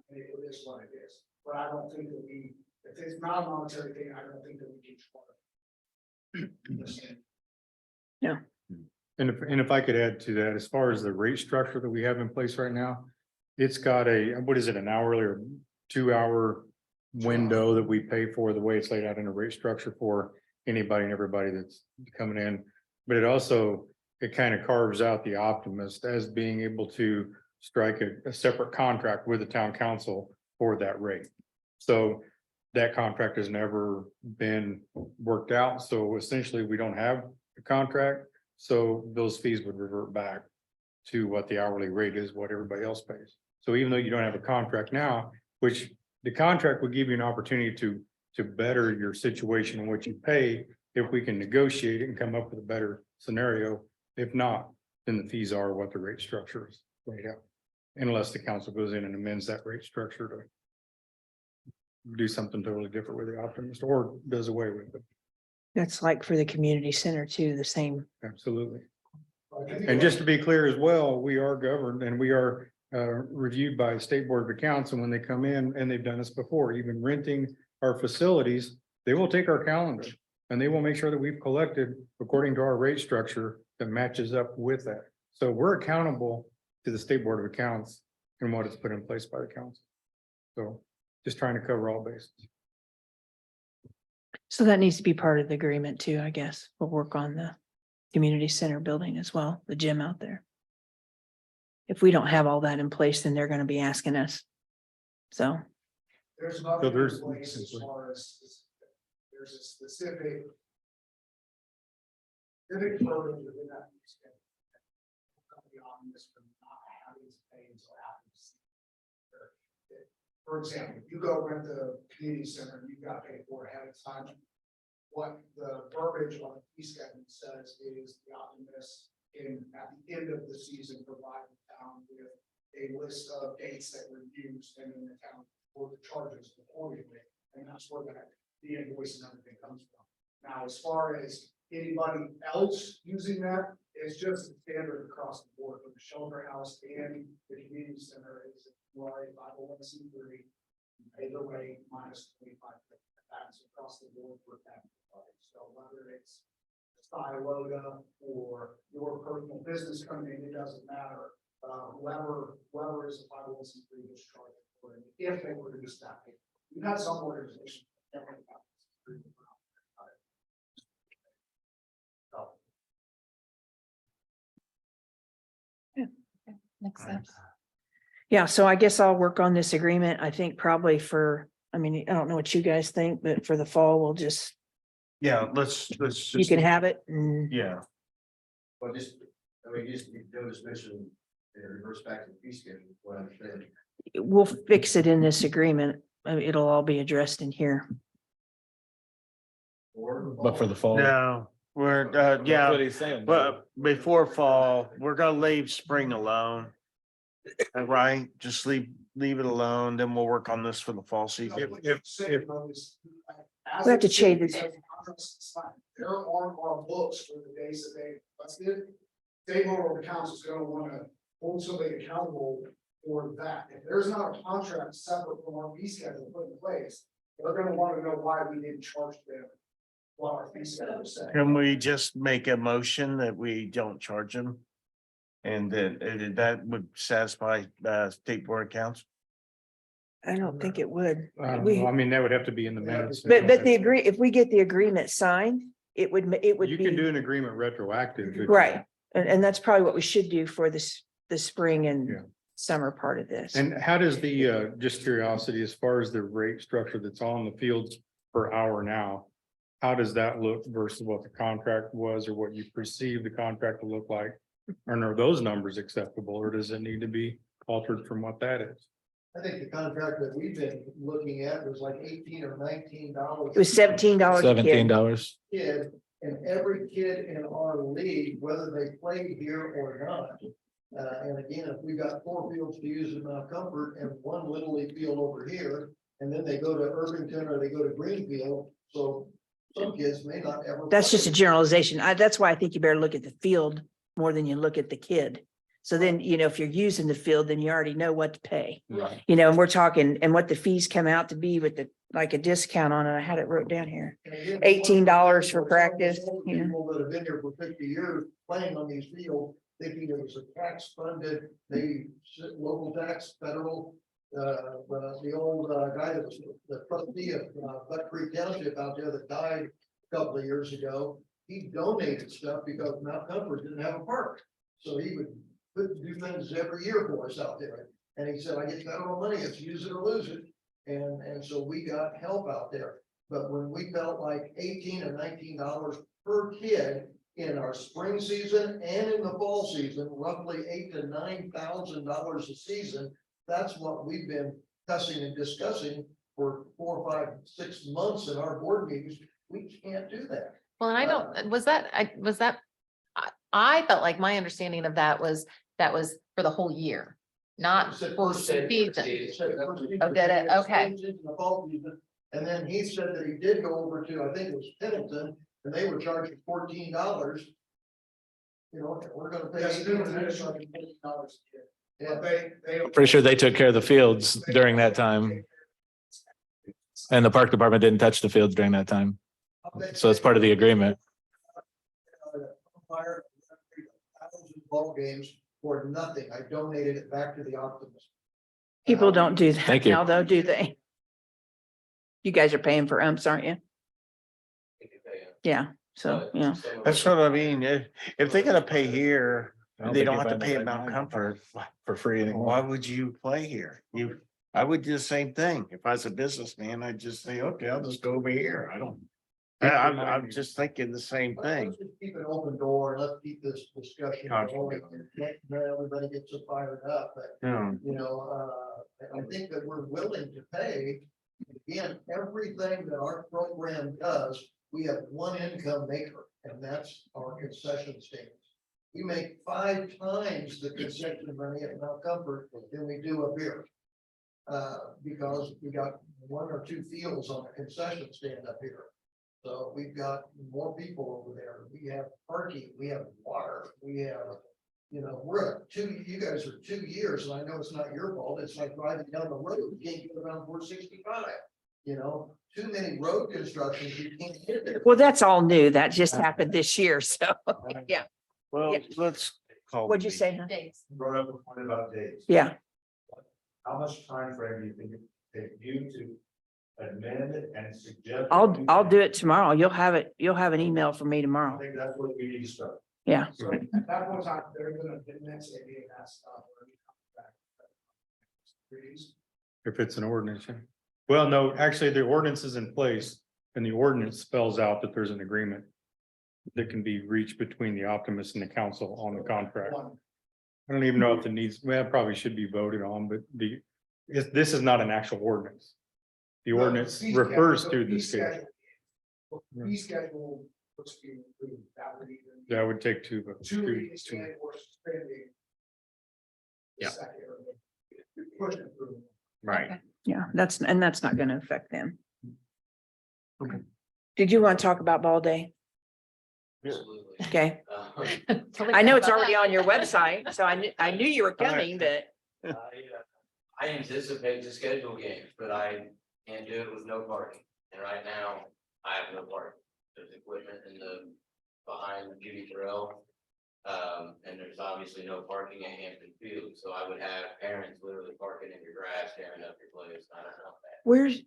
it is what it is. But I don't think that if it's not a monetary thing, I don't think that we can try. Yeah. And if I could add to that, as far as the rate structure that we have in place right now, it's got what is it, an hourly or 2-hour window that we pay for, the way it's laid out in a rate structure for anybody and everybody that's coming in. But it kind of carves out the Optimist as being able to strike a separate contract with the town council for that rate. So that contract has never been worked out. So essentially, we don't have a contract. So those fees would revert back to what the hourly rate is, what everybody else pays. So even though you don't have a contract now, which the contract would give you an opportunity to better your situation and what you pay, if we can negotiate it and come up with a better scenario. If not, then the fees are what the rate structure is laid out. Unless the council goes in and amends that rate structure to do something totally different with the Optimist or does away with it. That's like for the community center too, the same. Absolutely. And just to be clear as well, we are governed and we are reviewed by the State Board of Accounts. And when they come in, and they've done this before, even renting our facilities, they will take our calendar and they will make sure that we've collected according to our rate structure that matches up with that. So we're accountable to the State Board of Accounts and what is put in place by the council. So just trying to cover all bases. So that needs to be part of the agreement too, I guess. We'll work on the community center building as well, the gym out there. If we don't have all that in place, then they're going to be asking us. So. There's nothing in place as far as, there's a specific program within that. The Optimist for not having to pay until after the season. For example, you go rent the community center, you've got to pay for it ahead of time. What the verbiage on the fee schedule says is the Optimist at the end of the season provide the town with a list of dates that were used and then the town for the charges accordingly. And that's where the invoice and everything comes from. Now, as far as anybody else using that, it's just standard across the board for the shelter house and the community center is right 501c3, pay the rate minus 25%. That's across the board for that. So whether it's Loda or your personal business coming in, it doesn't matter. Whoever is a 501c3 is charged for it. If they were to do staffing, we've had some organizations. Next steps. Yeah, so I guess I'll work on this agreement. I think probably I don't know what you guys think, but for the fall, we'll just, Yeah, let's you can have it. And Yeah, But just, Joe just mentioned, reverse back to the fee schedule, what I'm saying. we'll fix it in this agreement. It'll all be addressed in here. But for the fall. no, we're, That's yeah. what he's saying. But before fall, we're gonna leave spring alone. Right, just leave it alone, then we'll work on this for the fall season. We have to change it. There are our books for the days that they listed. State board of accounts is gonna wanna hold somebody accountable for that. If there's not a contract separate from our fee schedule put in place, they're gonna wanna know why we didn't charge them what our fee schedule said. Can we just make a motion that we don't charge them? And that would satisfy state board accounts? I don't think it would. I don't We- know. I mean, that would have to be in the minutes. But if we get the agreement signed, it would You can do be, an agreement retroactive. right. And that's probably what we should do for the spring Yeah. and summer part of this. And how does the, just curiosity, as far as the rate structure that's on the fields per hour now? How does that look versus what the contract was or what you perceive the contract to look like? And are those numbers acceptable or does it need to be altered from what that is? I think the contract that we've been looking at was like $18 or $19. It was $17 a $17. Kid, and every kid in our league, whether they play here or not. And again, if we got 4 fields to use in Mount Comfort and 1 Little League field over here, and then they go to Irvington or they go to Greenfield, so some kids may not ever. That's just a play. generalization. That's why I think you better look at the field more than you look at the kid. So then, if you're using the field, then you already know what to pay, Right. and we're talking, and what the fees come out to be with like a discount on it. I had it wrote down here. And again, $18 for some of practice, these old you know. People that have been here for 50 years playing on these fields, thinking it was a tax funded, local tax, federal. The old guy that was the trustee of Buck Creek Township out there that died a couple of years ago. He donated stuff because Mount Comfort didn't have a park. So he would do things every year for us out there. And he said, I get federal money, it's use it or lose it. And so we got help out there. But when we felt like $18 and $19 per kid in our spring season and in the fall season, roughly $8,000 to $9,000 a season, that's what we've been cussing and discussing for 4, 5, 6 months in our board meetings. We can't do that. Well, and I felt like my understanding of that was for the whole year, not for season. Oh, did it? Okay. And then he said that he did go over to, I think it was Pendleton, and they were charging $14. We're gonna pay. Yes, $14 a kid. Yeah. They. I'm pretty sure they took care of the fields during that time. And the park department didn't touch the fields during that time. So it's part of the agreement. Ball games for nothing. I donated it back to the Optimist. People don't do that Thank you. now, though, do they? You guys are paying for umps, aren't you? Yeah, so, yeah. That's what I mean, if they gotta pay here, I don't they think don't you're have to buying pay that at Mount right now Comfort. For free anymore. Why would you play here? I would do the same thing. If I was a businessman, I'd just say, okay, I'll just go over here. I'm just thinking the same thing. Let's just keep an open door and let's keep this discussion going. Not everybody gets so fired up, but Yeah. I think that we're willing to pay. Again, everything that our program does, we have one income maker, and that's our concession stands. We make 5 times the concession money at Mount Comfort than we do up here. Because we got 1 or 2 fields on the concession stand up here. So we've got more people over there. We have parking, we have water, we have, we're at you guys are 2 years, and I know it's not your fault. It's like driving down the road, you can't get around 465. Too many road constructions, you can't get there. Well, that's all new. That just happened this year, so, yeah. Well, Yeah. let's call. What'd you the say, huh? Brought up a point about dates. Yeah, How much time frame do you think it take you to amend and suggest? I'll do it tomorrow. You'll have an email from me I tomorrow. think that's what we need to start. Yeah. So at that point in time, they're gonna, the next AD has stuff. If it's an ordinance, yeah. Well, no, actually, the ordinance is in place and the ordinance spells out that there's an agreement that can be reached between the Optimist and the council on the contract. I don't even know if it needs, well, it probably should be voted on, but this is not an actual ordinance. The ordinance refers to the schedule. Fee schedule. Looks to be included. That would even. That would take two. Two readings and or suspending. the Yeah. second or push it through. Right. Yeah, that's not gonna affect them. Did you want to talk about ball day? Absolutely. Okay, Uh, I know it's already on your website, so I knew you were coming, but I anticipate to schedule games, but I can't do it with no parking. And right now, I have no parking. There's equipment in the, behind the Judy Trail. And there's obviously no parking at Hampton Field, so I would have parents literally parking in your grass, tearing up your place. I don't know that. where's,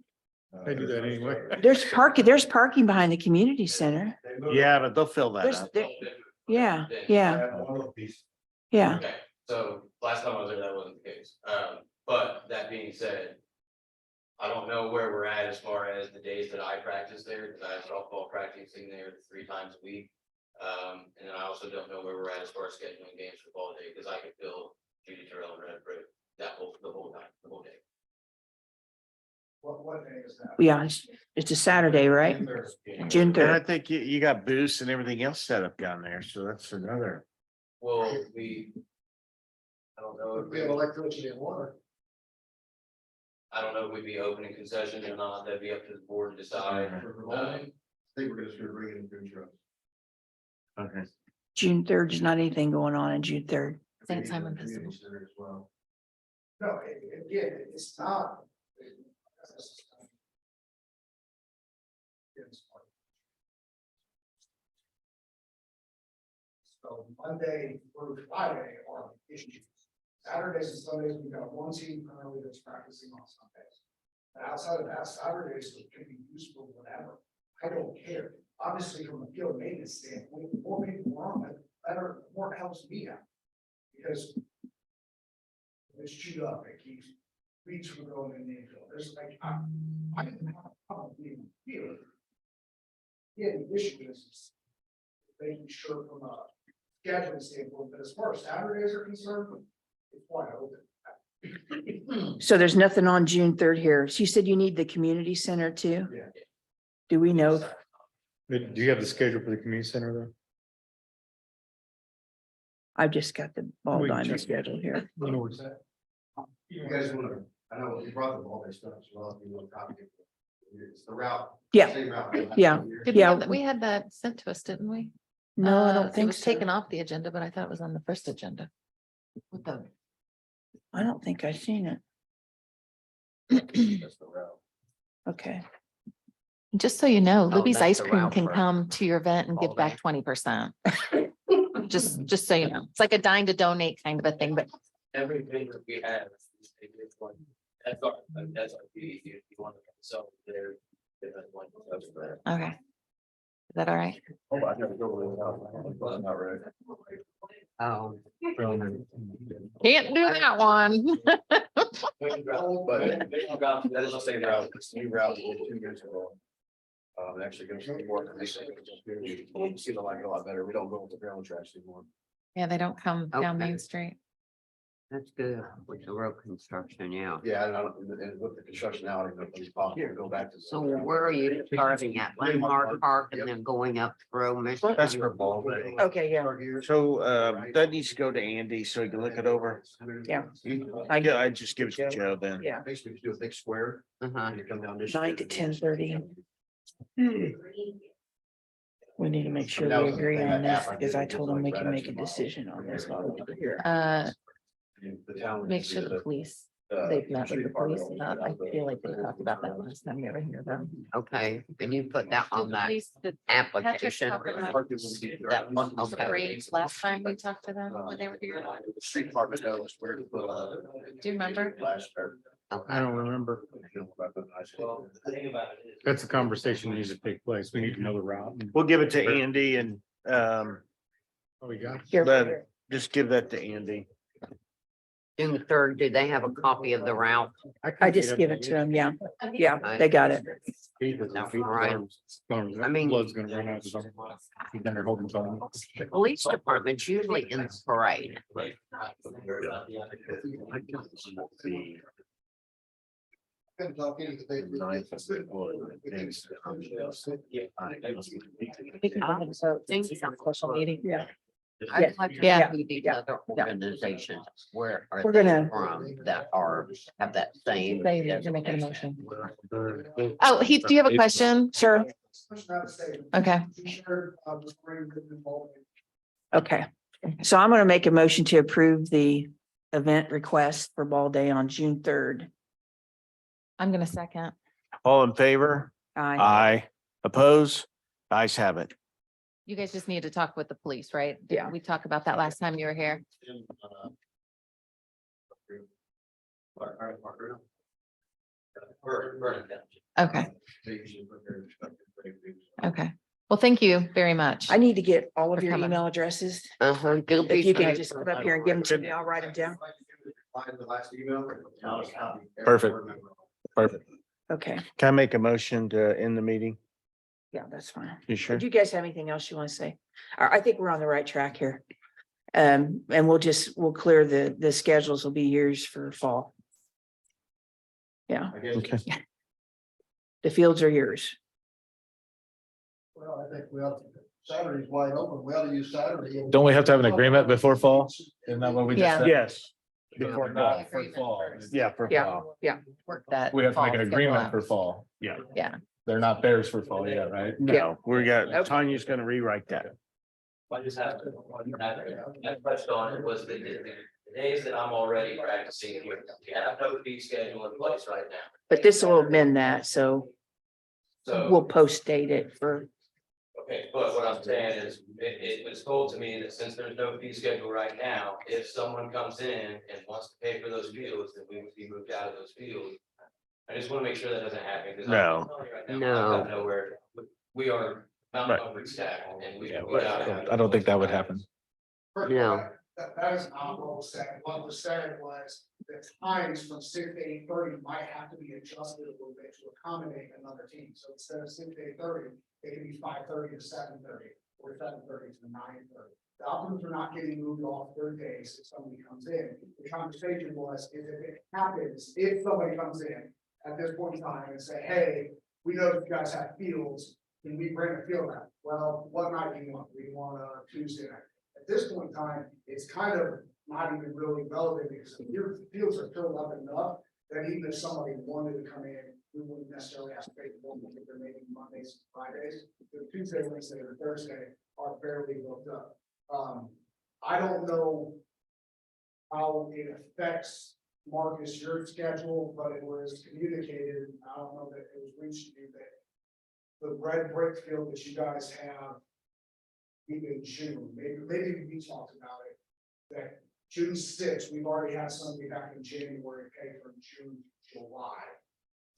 They do that anyway. there's parking behind the community center. Yeah, but they'll fill that There's, up. yeah, yeah, yeah. Okay, so last time I was there, that wasn't the case. But that being said, I don't know where we're at as far as the days that I practice there, because I have softball practicing there 3 times a week. And then I also don't know where we're at as far as scheduling games for ball day, because I could fill Judy Terrell and Red Brick the whole time, the whole day. What day is that? Yeah, it's a Saturday, right? June And I 3rd. think you got booths and everything else set up down there, so that's another. Well, I don't know if We have electricity and water. I don't know if we'd be opening concessions or not. That'd be up to the board to decide. I think we're just gonna bring in food trucks. Okay. June 3rd, there's not anything going on in June 3rd. Same time Community invisible. center as well. No, again, it's not. So Monday through Friday are issues. Saturdays and Sundays, we've got one team currently that's practicing on Sundays. But outside of that, Saturdays can be used for whatever. I don't care. Obviously, from a field maintenance standpoint, the more people are on it, better, the more it helps me out. Because it's chewed up, it keeps weeds from going in the infield. There's like, I didn't have a problem being here. Yeah, the issue is making sure from a scheduling standpoint, but as far as Saturdays are concerned, it's wide open. So there's nothing on June 3rd here. So you said you need the community center too? Yeah. Do we know? Do you have the schedule for the community center though? I've just got the ball We can diamond check. schedule here. You guys wanna, I know you brought them all this stuff as well, if you want to copy it. It's the route. Yeah. Same route. Yeah. Did Yeah. we had that sent to us, didn't we? No, I don't It think was so. taken off the agenda, but I thought it was on the first agenda. With the, I don't think I've seen it. That's the route. Okay. just so you know, Oh, Libby's that's Ice the Cream route can for come to your event and all give back day. 20%. Just so you know, it's like a dime to donate kind of a thing, but Every vendor we have. That's our fee. If you want to sell there. That's one. okay. Is that all right? Oh, I never go with it. Not right. Can't do that one. But that is the same route, it's a new route we did 2 years ago. Actually goes to the work. You see the line a lot better. We don't go with the railroad tracks anymore. Yeah, they don't come down Okay. Main Street. That's good with the road construction, yeah. Yeah, and I don't, and with the construction now, it's possible to go back to. So where are you starting at Landmark Park and then going up through Michigan? That's for ball day. Okay, yeah. So, that needs to go to Andy so he can look it over. Yeah. I just give it to Joe then. Yeah. Basically, you do a big square, Uh-huh. and you come down this. 9 to 10:30. We need to make sure we agree on this because I told him we can make a decision on this while we're here. The town. Make sure the police, they've met with the police. I feel like they talked about that last time we ever hear them. Okay, and you put that on that Patrick application. talked about That one, the okay. parades last time we talked to them when they were here. The street department knows where to put. Do you remember? Last year. I don't remember. That's a conversation that needs to take place. We need to know the route. We'll give it to Andy and, Oh, we got. Here, But- just give that to Andy. June third, do they have a copy of the route? I just give it to them. Yeah, yeah, they got it. Right. I mean- Blood's gonna run out. So he's down there holding something. Police department's usually in the parade. Been talking to Special meeting. Yeah. I'd like to Yeah. see these Yeah. other organizations, where are We're they gonna- from that have that same. Say that you're making a motion. Oh, Heath, do you have a question? Sure. Okay. Okay. Okay. So I'm going to make a motion to approve the event request for Ball Day on June 3rd. I'm gonna second. All in favor? Aye. Aye. Oppose? Ayes have it. You guys just need to talk with the police, right? Yeah. Did we talk about that last time you were here? Okay, okay. Well, thank you very much. I need to get all of For your coming. email addresses. Go If you can be- just come up here and give them to me, I'll write them down. The last email. Perfect. Perfect. Okay. Can I make a motion to end the meeting? Yeah, that's fine. You sure? Do you guys have anything else you want to say? I think we're on the right track here. And we'll clear the schedules will be yours for fall. Yeah, Okay. the fields are yours. Well, I think we ought to, Saturday's wide open, we ought to use Saturday. Don't we have to have an agreement before fall? Isn't that what we just Yeah. said? Yes. Before fall, for fall. Yeah, for Yeah. fall. Work that. We have to make fall an schedule agreement out. for fall. Yeah. Yeah. They're not theirs for fall yet, right? No, we got, Okay. Tanya's gonna rewrite that. I just have to, I touched on it was the days that I'm already practicing here. We have no fee schedule in place right now. But this will amend that, so So. we'll post date it for, Okay, but what I'm saying is, it was told to me that since there's no fee schedule right now, if someone comes in and wants to pay for those fields, then we would be moved out of those fields. I just want to make sure that doesn't happen. 'Cause I'm No. telling you right now, No. I've got nowhere, we are Mount Right. Comfort staff and we. Yeah, we I don't think that would happen. No. That is not what was said. What was said was the times from 6 to 8:30 might have to be adjusted a little bit to accommodate another team. So instead of 6 to 8:30, it could be 5:30 to 7:30 or 7:30 to 9:30. The Dolphins are not getting moved off their days if somebody comes in. The conversation was, if it happens, if somebody comes in at this point in time and say, hey, we know that you guys have fields, can we bring a field out? Well, what night do you want? We want a Tuesday night. At this point in time, it's kind of not even really relevant because your fields are filled up enough that even if somebody wanted to come in, we wouldn't necessarily have to pay for them if they're making Mondays, and Fridays. The Tuesday, Wednesday, or Thursday are barely booked up. I don't know how it affects Marcus, your schedule, but it was communicated. I don't know that it was reached to you that the red brick field that you guys have in June, maybe we talked about it, that June 6th, we've already had somebody back in January pay from June, July.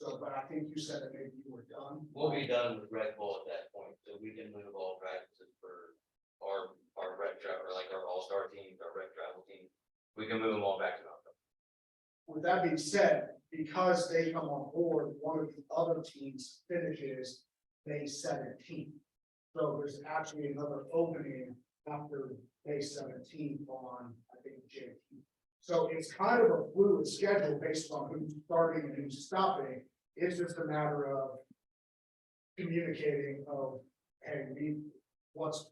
So, but I think you said that maybe you were done. We'll be done with Red Bull at that point, so we can move all practices for our rec travel, like our all-star teams, our rec travel team. We can move them all back to Mount Comfort. With that being said, because they come on board, one of the other teams finishes May 17th. So there's actually another opening after May 17th on, I think, JT. So it's kind of a fluid schedule based on who's starting and who's stopping. It's just a matter of communicating of, hey, what's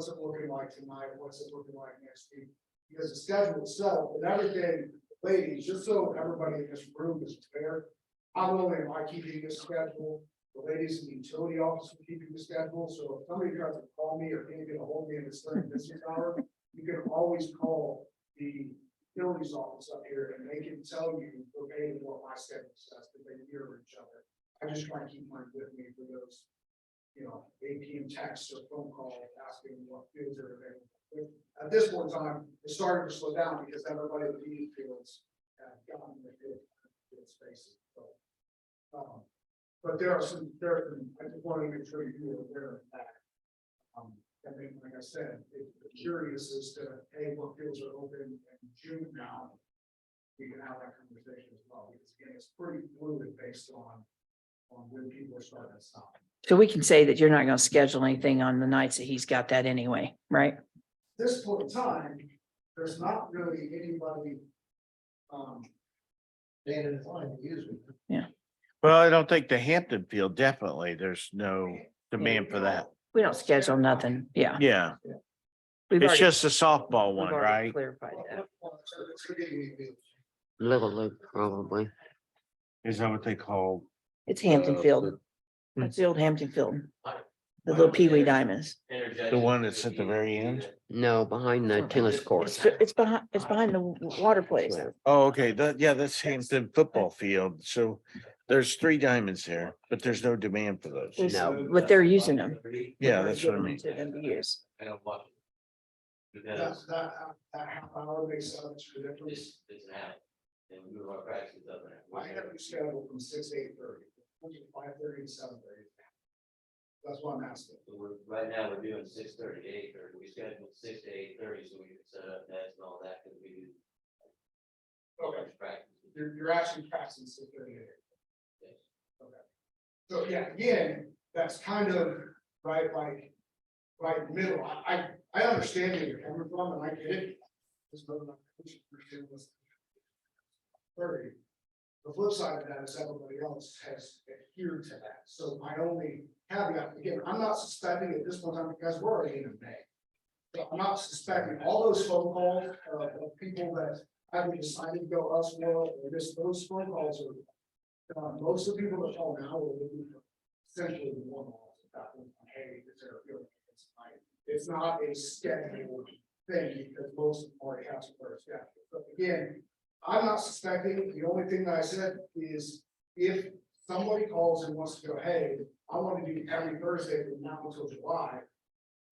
it looking like tonight? What's it looking like next week? Because the schedule itself, and everything, ladies, just so everybody in this room is fair, not only am I keeping this schedule, the ladies in the utility office are keeping the schedule, so if somebody tries to call me or can't get a hold of me in this during business hour, you can always call the utilities office up here and they can tell you verbatim what my schedule says, because they mirror each other. I just try to keep mine with me for those, 8 PM texts or phone calls asking what fields are available. At this point in time, it's starting to slow down because everybody in the meeting fields have gotten the field spaces, so. But there are some, I just want to make sure you are aware of that. And then, like I said, if you're curious as to, hey, what fields are open in June now, we can have that conversation as well, because again, it's pretty fluid based on when people are starting to stop. So we can say that you're not gonna schedule anything on the nights that he's got that anyway, right? This point in time, there's not really anybody, Dan and line to use it. Well, I don't think the Hampton Field, definitely, there's no demand for that. We don't schedule nothing, yeah. Yeah, We've it's already- just a softball we've one, already right? Clarified that. It's gonna be unique. Little Luke, probably. Is that what they call? It's Hampton Field. That's the old Hampton Field, the little Pee Wee Diamonds. The one that's at the very end? No, behind the tennis court. It's behind the water place. Oh, okay, that's Hampton Football Field, so there's 3 diamonds there, but there's no demand for those. There's- No. But they're using them. Yeah, that's what I Giving them mean. To them to use. I don't want. That's, Because that half hour makes so much of a difference. it's an app. And we were practicing doesn't it? I have you scheduled from 6 to 8:30, 5:30 to 7:30. That's what I'm asking. So right now, we're doing 6:30 to 8:30. We scheduled 6 to 8:30 so we can set up nets and all that, because we do. Okay. Practice. You're actually practicing 6:30 to 8. Yes. So yeah, again, that's kind of right, like, right in the middle. I understand where you're coming from and I get it. Just don't know, we should pursue this 30. The flip side of that is everybody else has adhered to that. So my only caveat, again, I'm not suspecting at this point in time, because we're already in May. So I'm not suspecting all those phone calls of people that haven't decided to go elsewhere, or just those phone calls are. Most of the people that call now are looking for essentially the one calls about, hey, is there a field? It's not a scheduled thing, because most of them already have some sort of schedule. But again, I'm not suspecting, the only thing that I said is, if somebody calls and wants to go, hey, I want to do every Thursday from now until July,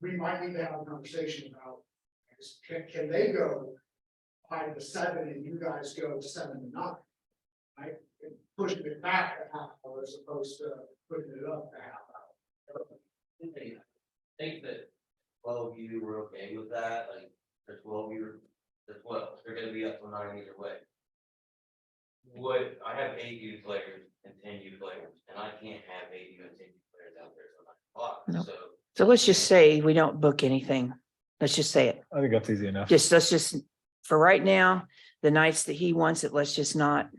we might need to have a conversation about, can they go 5 to 7 and you guys go 7 to 9? Right? And pushing it back a half hour as opposed to putting it up a half hour. I think that 12 of you were okay with that, like, there's 12 you, there's what, they're gonna be up to 9 either way. What, I have 8 U players and 10 U players, and I can't have 8 U and 10 U players out there till 9 o'clock, No. so. So let's just say we don't book anything. Let's just say it. I think that's easy enough. Let's just, for right now, the nights that he wants it, let's just not,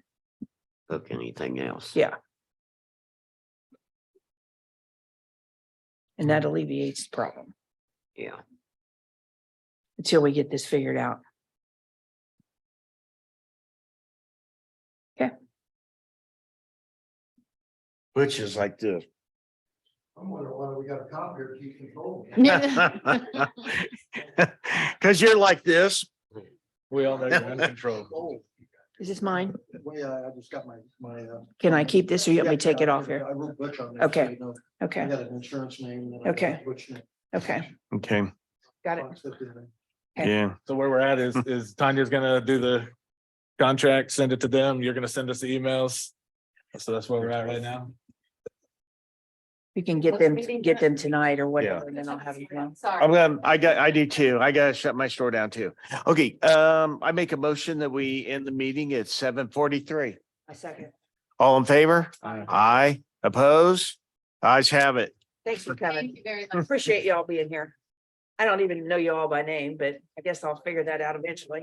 Book anything else. yeah. And that alleviates the problem Yeah. until we get this figured out. Which is like this. I'm wondering why we got a cop here to keep control. Cause you're like this. We all know you're under control. Oh, Is this mine? well, yeah, I just got my. Can I keep this or you want me to take it off I here? wrote Butch on there. Okay. so you know, I Okay, got an insurance name. and then I got Okay. Butch name. okay, Okay, got it. Fox 59. Okay. yeah. So where we're at is Tanya's gonna do the contract, send it to them. You're gonna send us the emails. So that's where we're at right now. You can get them tonight or whatever, and then I'll have them come. I do too. I gotta shut my store down too. Okay, I make a motion that we end the meeting at 7:43. I second. All in favor? Aye. Aye, oppose? Ayes have it. Thanks for coming. Thank you very I much. appreciate y'all being here. I don't even know you all by name, but I guess I'll figure that out eventually.